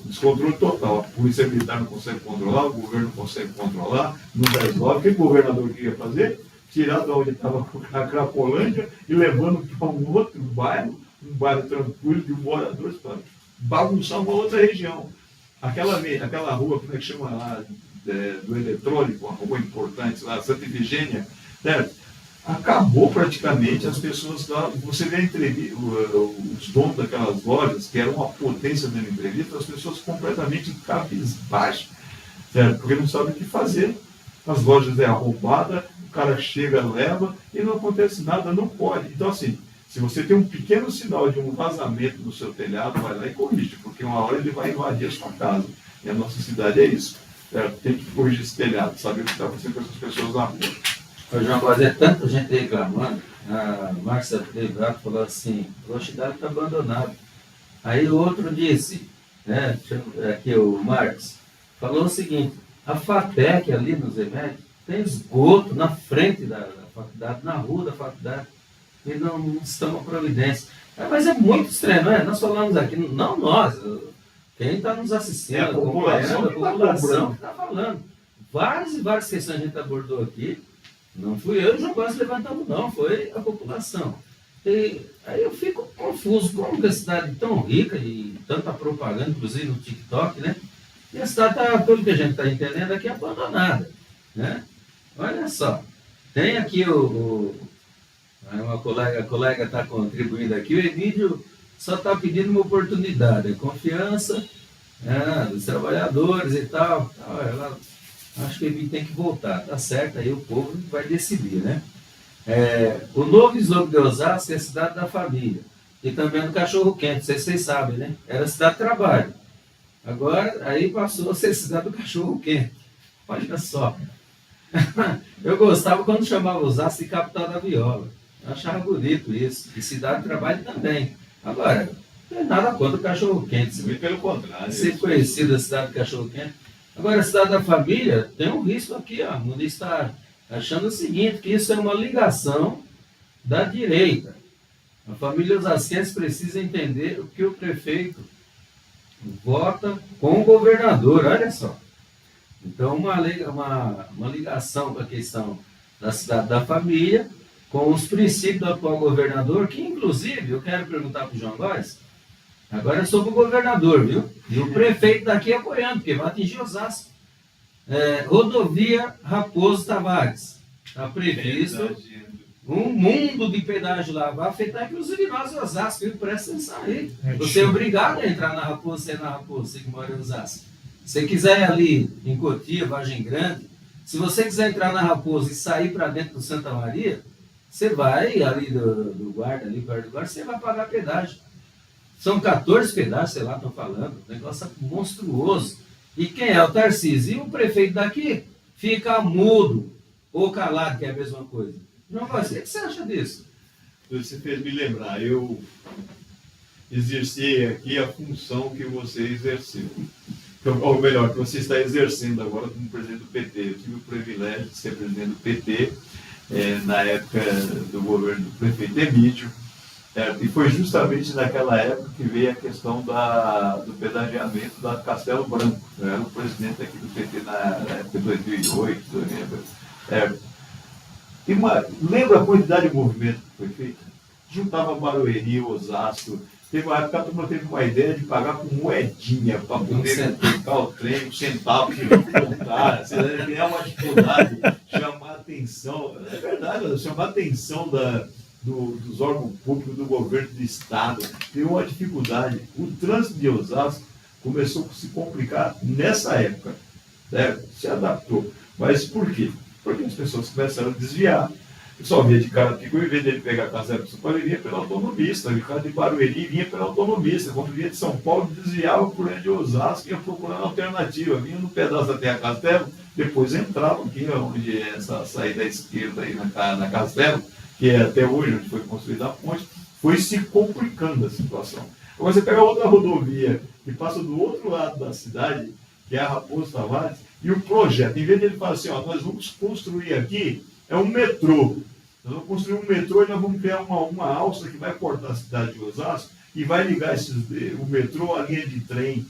Descontrole total. A polícia militar não consegue controlar, o governo não consegue controlar, não dá escola. O que o governador queria fazer? Tirar de onde estava a Cracolândia e levando para um outro bairro, um bairro tranquilo de moradores, para bagunçar uma outra região. Aquela rua, como é que chama lá, do eletrônico, uma rua importante lá, Santa Efigênia, certo? Acabou praticamente as pessoas lá. Você vê os donos daquelas lojas, que eram uma potência dando entrevista, as pessoas completamente cabisbaixas, certo? Porque não sabem o que fazer. As lojas é arrombada, o cara chega, leva e não acontece nada, não pode. Então, assim, se você tem um pequeno sinal de um vazamento no seu telhado, vai lá e corrige, porque uma hora ele vai invadir a sua casa. E a nossa cidade é isso. Certo? Tem que corrigir esse telhado, saber o que está acontecendo com essas pessoas na rua. Ô, João, mas é tanta gente reclamando. A Márcia Levato falou assim: a cidade está abandonada. Aí o outro disse, né, aqui o Marcos, falou o seguinte: a FATEC ali no Zemed tem esgoto na frente da faculdade, na rua da faculdade, e não estão a providência. Mas é muito estranho, não é? Nós falamos aqui, não nós, quem está nos assistindo, a população que está falando. Várias e várias questões a gente abordou aqui. Não fui eu e o João Góes levantamos, não, foi a população. E aí eu fico confuso, como a cidade tão rica e tanta propaganda, inclusive no TikTok, né? E a cidade está, pelo que a gente está entendendo, aqui abandonada, né? Olha só, tem aqui a colega está contribuindo aqui, o Emílio só está pedindo uma oportunidade, confiança dos trabalhadores e tal. Ela, acho que ele tem que voltar, tá certo, aí o povo vai decidir, né? O novo slogan de Osasco é a cidade da família, e também do cachorro quente, vocês sabem, né? Era a cidade do trabalho, agora aí passou a ser a cidade do cachorro quente. Olha só. Eu gostava quando chamava Osasco de capital da viola, eu achava bonito isso, e cidade do trabalho também. Agora, não tem nada contra o cachorro quente, Muito pelo contrário. ser conhecido a cidade do cachorro quente. Agora, a cidade da família tem um risco aqui, ó. O mundo está achando o seguinte, que isso é uma ligação da direita. A família osasquense precisa entender o que o prefeito vota com o governador, olha só. Então, uma ligação com a questão da cidade da família, com os princípios do atual governador, que inclusive, eu quero perguntar para o João Góes, agora é sobre o governador, viu? E o prefeito daqui apoiando, porque vai atingir Osasco. Rodovia Raposo Tavares. Está previsto um mundo de pedágio lá. Vai afetar inclusive nós, Osasco, viu? Presta atenção aí. Você é obrigado a entrar na Raposo, você é na Raposo, você que mora em Osasco. Se você quiser ir ali em Cotia, Vargem Grande, se você quiser entrar na Raposo e sair para dentro do Santa Maria, você vai ali do guarda, ali perto do guarda, você vai pagar pedágio. São 14 pedágios, sei lá, estão falando. Um negócio monstruoso. E quem é o Tarcísio? E o prefeito daqui fica mudo ou calado, que é a mesma coisa. Não, mas o que você acha disso? Você fez me lembrar. Eu exerci aqui a função que você exerceu. Ou melhor, que você está exercendo agora como presidente do PT. Eu tive o privilégio de ser presidente do PT na época do governo do prefeito Emílio. E foi justamente naquela época que veio a questão do pedagiamento da Castelo Branco. Eu era o presidente aqui do PT na época de 2008, eu lembro. Lembra a quantidade de movimento que foi feito? juntava Barueri, Osasco. Teve uma época que a turma teve uma ideia de pagar com moedinha para poder tocar o trem, um centavo que não contar. É uma dificuldade, chamar atenção. É verdade, chamar atenção dos órgãos públicos, do governo do Estado. Tem uma dificuldade. O trânsito de Osasco começou a se complicar nessa época. Né? Se adaptou. Mas por quê? Porque as pessoas começaram a desviar. O pessoal vinha de Carapicuíba, em vez dele pegar a casa do São Paulo, ele vinha pela autonomista. O cara de Barueri vinha pela autonomista. Quando vinha de São Paulo, desviava por aí de Osasco e ia procurando alternativa. Vinha no pedaço da Terra Castelo, depois entrava aqui, onde é essa saída à esquerda aí na Castelo, que é até hoje onde foi construída a ponte, foi se complicando a situação. Agora você pega outra rodovia que passa do outro lado da cidade, que é a Raposo Tavares, e o projeto, em vez de ele falar assim, ó, nós vamos construir aqui, é um metrô. Nós vamos construir um metrô e nós vamos criar uma alça que vai cortar a cidade de Osasco e vai ligar o metrô à linha de trem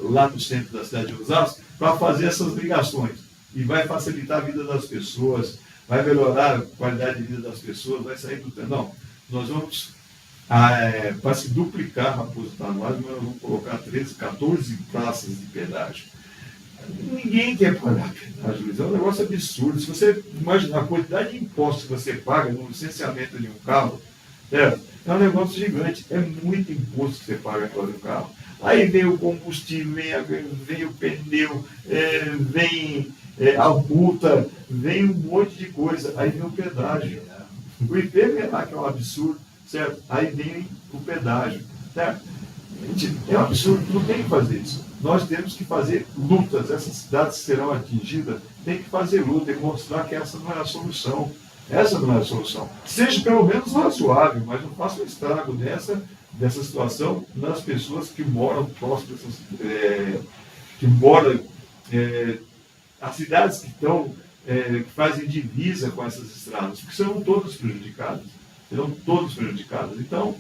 lá no centro da cidade de Osasco para fazer essas ligações. E vai facilitar a vida das pessoas, vai melhorar a qualidade de vida das pessoas, vai sair do trem. Não, nós vamos, para se duplicar Raposo Tavares, nós vamos colocar 13, 14 praças de pedágio. Ninguém quer pagar pedágio, Luiz. É um negócio absurdo. Se você imaginar a quantidade de impostos que você paga no licenciamento de um carro, é um negócio gigante. É muito imposto que você paga agora no carro. Aí vem o combustível, vem o pneu, vem a multa, vem um monte de coisa. Aí vem o pedágio. O IPVA, que é um absurdo, certo? Aí vem o pedágio, certo? Gente, é um absurdo, não tem que fazer isso. Nós temos que fazer lutas, essas cidades serão atingidas, tem que fazer luta e mostrar que essa não é a solução. Essa não é a solução. Seja pelo menos razoável, mas não faça um estrago dessa situação nas pessoas que moram próximas, que moram, as cidades que fazem divisa com essas estradas, porque serão todas prejudicadas. Então,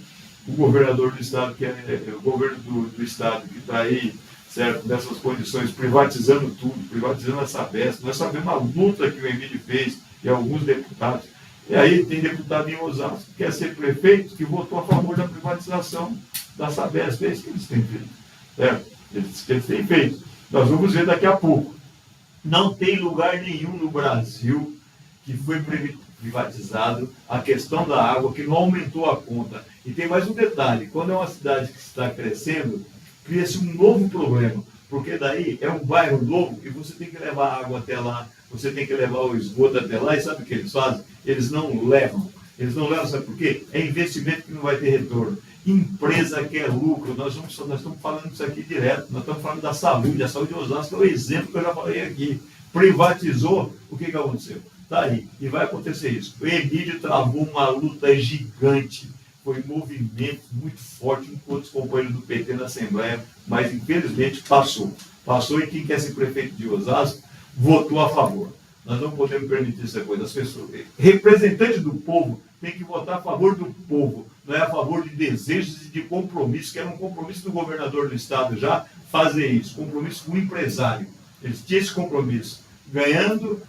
o governador do estado, que é o governo do estado que está aí, certo, nessas condições, privatizando tudo, privatizando a Sabesp, nós sabemos a luta que o Emílio fez e alguns deputados. E aí tem deputado em Osasco que quer ser prefeito, que votou a favor da privatização da Sabesp. É isso que eles têm feito. Certo? Eles têm feito. Nós vamos ver daqui a pouco. Não tem lugar nenhum no Brasil que foi privatizado a questão da água, que não aumentou a conta. E tem mais um detalhe, quando é uma cidade que está crescendo, cria-se um novo problema, porque daí é um bairro novo e você tem que levar a água até lá, você tem que levar o esgoto até lá, e sabe o que eles fazem? Eles não levam, sabe por quê? É investimento que não vai ter retorno. Empresa quer lucro, nós estamos falando isso aqui direto, nós estamos falando da saúde, a saúde de Osasco é o exemplo que eu já falei aqui. Privatizou, o que aconteceu? Está aí, e vai acontecer isso. O Emílio travou uma luta gigante, foi um movimento muito forte com outros companheiros do PT na Assembleia, mas infelizmente passou. Passou, e quem quer ser prefeito de Osasco votou a favor. Nós não podemos permitir essa coisa. As pessoas, representantes do povo, tem que votar a favor do povo, não é a favor de desejos e de compromissos, que era um compromisso do governador do estado já fazer isso, compromisso com o empresário. Eles tinham esse compromisso. Ganhando,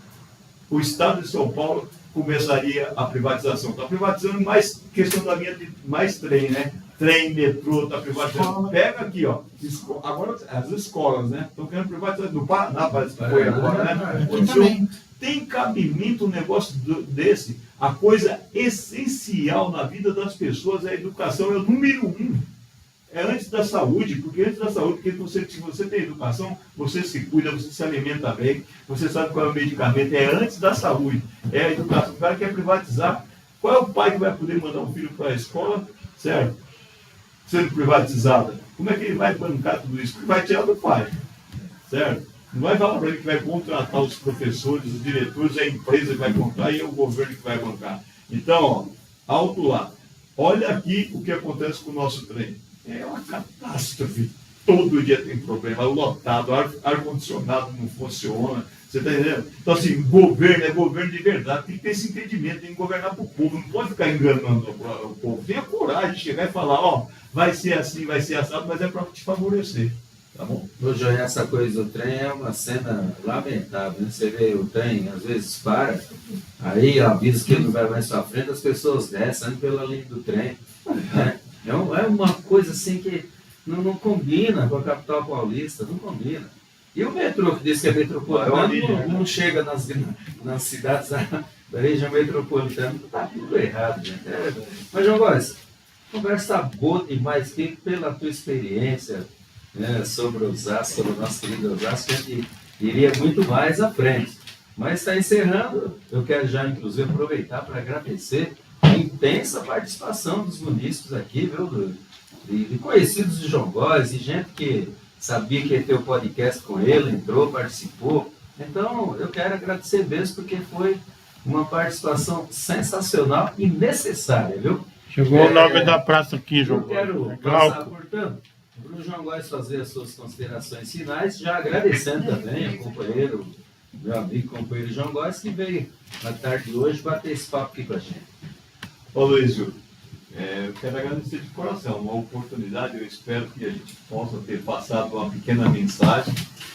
o estado de São Paulo começaria a privatização. Está privatizando mais questão da linha de mais trem, né? Trem, metrô, está privatizando. Pega aqui, ó. Agora as escolas, né? Estão querendo privatizar. No Paraná, parece que foi agora, né? Então, tem cabimento um negócio desse? A coisa essencial na vida das pessoas é a educação, é o número 1. É antes da saúde, porque se você tem educação, você se cuida, você se alimenta bem, você sabe qual é o medicamento, é antes da saúde, é a educação. O cara quer privatizar. Qual é o pai que vai poder mandar um filho para a escola, certo? Sendo privatizada? Como é que ele vai bancar tudo isso? Porque vai tirar do pai, certo? Não vai falar para ele que vai contratar os professores, os diretores, a empresa que vai contratar e é o governo que vai bancar. Então, ó, alto lá. Olha aqui o que acontece com o nosso trem. É uma catástrofe. Todo dia tem problema, lotado, ar-condicionado não funciona. Você está entendendo? Então, assim, governo é governo de verdade. Tem que ter esse entendimento, tem que governar para o povo. Não pode ficar enganando o povo. Tenha coragem de chegar e falar, ó, vai ser assim, vai ser assado, mas é para te favorecer. tá bom? Hoje essa coisa do trem é uma cena lamentável, né? Você vê o trem, às vezes para, aí avisa que ele não vai mais para frente, as pessoas descem pela linha do trem. Né? É uma coisa assim que não combina com a capital paulista, não combina. E o metrô, que diz que é metropolitano, não chega nas cidades da região metropolitana, está tudo errado, gente. Mas, João Góes, conversa boa demais, que pela tua experiência, né, sobre Osasco, sobre o nosso querido Osasco, a gente iria muito mais à frente. Mas está encerrando, eu quero já, inclusive, aproveitar para agradecer a intensa participação dos munícipes aqui, viu, e conhecidos de João Góes, e gente que sabia que ia ter o podcast com ele, entrou, participou. Então, eu quero agradecer mesmo, porque foi uma participação sensacional e necessária, viu? Chegou o nome da praça aqui, João. Eu quero passar, portanto, para o João Góes fazer as suas considerações finais, já agradecendo também ao companheiro, meu amigo companheiro João Góes, que veio na tarde de hoje bater esse papo aqui com a gente. Ô Luísio, eu quero agradecer de coração, uma oportunidade, eu espero que a gente possa ter passado uma pequena mensagem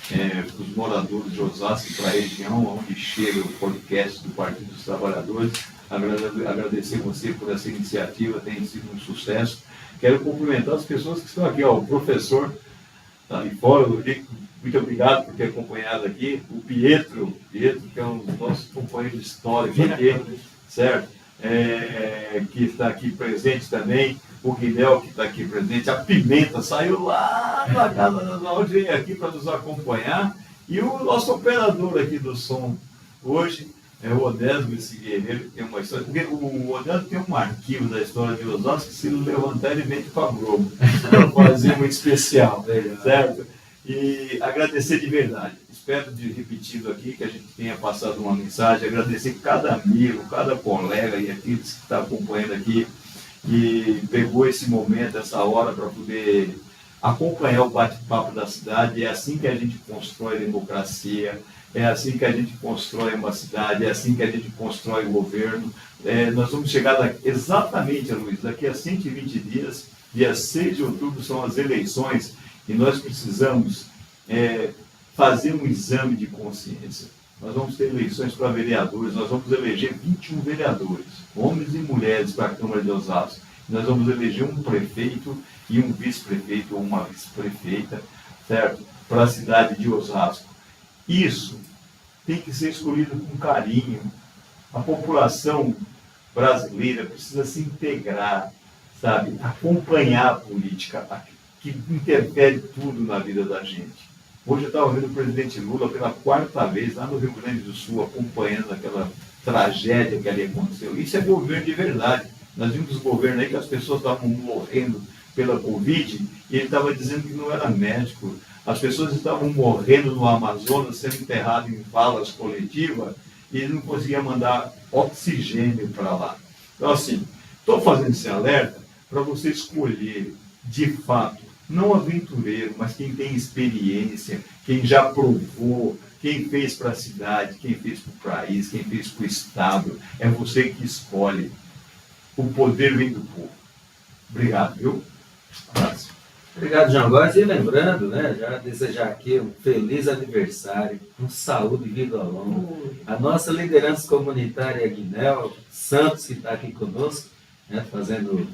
para os moradores de Osasco, para a região onde chega o podcast do Partido dos Trabalhadores. Agradecer você por essa iniciativa, tem sido um sucesso. Quero cumprimentar as pessoas que estão aqui, ó, o professor está ali fora, o Rico, muito obrigado por ter acompanhado aqui, o Pietro, que é um dos nossos companheiros históricos aqui, certo? Que está aqui presente também, o Guilherme que está aqui presente, a Pimenta saiu lá da casa da Naldi, veio aqui para nos acompanhar, e o nosso operador aqui do som hoje é o Odésio, esse guerreiro que tem uma história, porque o Odésio tem um arquivo da história de Osasco que se ele levantar ele vem para a Globo, para fazer muito especial, certo? E agradecer de verdade. Espero de repetido aqui que a gente tenha passado uma mensagem, agradecer cada amigo, cada colega e aqueles que está acompanhando aqui e pegou esse momento, essa hora para poder acompanhar o bate-papo da cidade. É assim que a gente constrói democracia, é assim que a gente constrói uma cidade, é assim que a gente constrói o governo. Nós vamos chegar exatamente, Luiz, daqui a 120 dias, dia 6 de outubro são as eleições, e nós precisamos fazer um exame de consciência. Nós vamos ter eleições para vereadores, nós vamos eleger 21 vereadores, homens e mulheres para a Câmara de Osasco. Nós vamos eleger um prefeito e um vice-prefeito ou uma vice-prefeita, certo? Para a cidade de Osasco. Isso tem que ser escolhido com carinho. A população brasileira precisa se integrar, sabe? Acompanhar a política, que interfere tudo na vida da gente. Hoje eu estava vendo o presidente Lula pela 4ª vez lá no Rio Grande do Sul, acompanhando aquela tragédia que ali aconteceu. Isso é governo de verdade. Nós vimos os governos aí que as pessoas estavam morrendo pela Covid e ele estava dizendo que não era médico. As pessoas estavam morrendo no Amazonas, sendo enterradas em valas coletivas e ele não conseguia mandar oxigênio para lá. Então, assim, estou fazendo esse alerta para você escolher, de fato, não aventureiro, mas quem tem experiência, quem já provou, quem fez para a cidade, quem fez para o país, quem fez para o Estado. É você que escolhe. O poder vem do povo. Obrigado, viu? Abraço. Obrigado, João Góes. E lembrando, né, já desejar aqui um feliz aniversário, com saúde e vida longa. A nossa liderança comunitária, Guinel Santos, que está aqui conosco, né, fazendo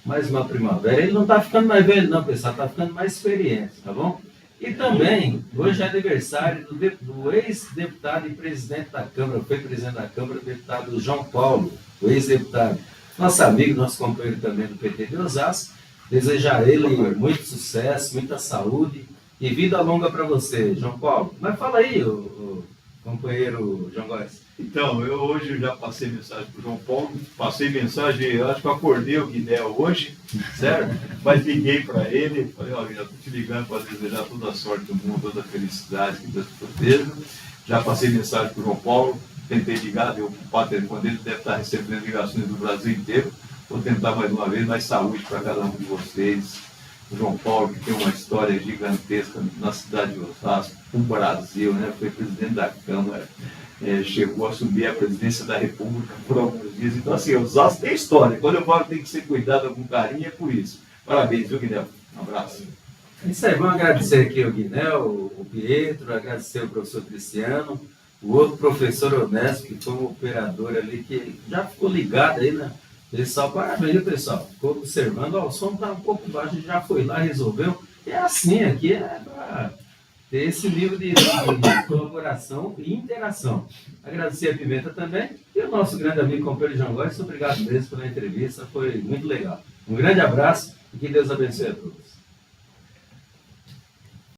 mais uma primavera. Ele não está ficando mais velho, não, pessoal, está ficando mais experiente, tá bom? E também, hoje é aniversário do ex-deputado e presidente da Câmara, foi presidente da Câmara, o deputado João Paulo, o ex-deputado. Nosso amigo, nosso companheiro também do PT de Osasco. Desejar a ele muito sucesso, muita saúde e vida longa para você, João Paulo. Mas fala aí, o companheiro João Góes. Então, eu hoje já passei mensagem para o João Paulo, passei mensagem, eu acho que eu acordei o Guilherme hoje, certo? Mas liguei para ele, falei, ó, já estou te ligando para desejar toda a sorte do mundo, toda a felicidade, que Deus te proteja. Já passei mensagem para o João Paulo, tentei ligar, deu ocupado o telefone dele, deve estar recebendo ligações do Brasil inteiro. Vou tentar mais uma vez, mais saúde para cada um de vocês. O João Paulo, que tem uma história gigantesca na cidade de Osasco, o Brasil, né? Foi presidente da Câmara, chegou a assumir a presidência da República por alguns dias. Então, assim, Osasco tem história. Quando eu falo que tem que ser cuidado com carinho, é por isso. Parabéns, viu, Guilherme? Um abraço. Isso aí, vamos agradecer aqui o Guinel, o Pietro, agradecer o professor Cristiano, o outro professor Honesto, que foi um operador ali, que já ficou ligado aí, né? Pessoal, parabéns, pessoal. Ficou observando, ó, o som está um pouco baixo, a gente já foi lá, resolveu. É assim, aqui é para ter esse nível de colaboração e interação. Agradecer a Pimenta também e o nosso grande amigo companheiro João Góes. Obrigado mesmo pela entrevista, foi muito legal. Um grande abraço e que Deus abençoe a todos.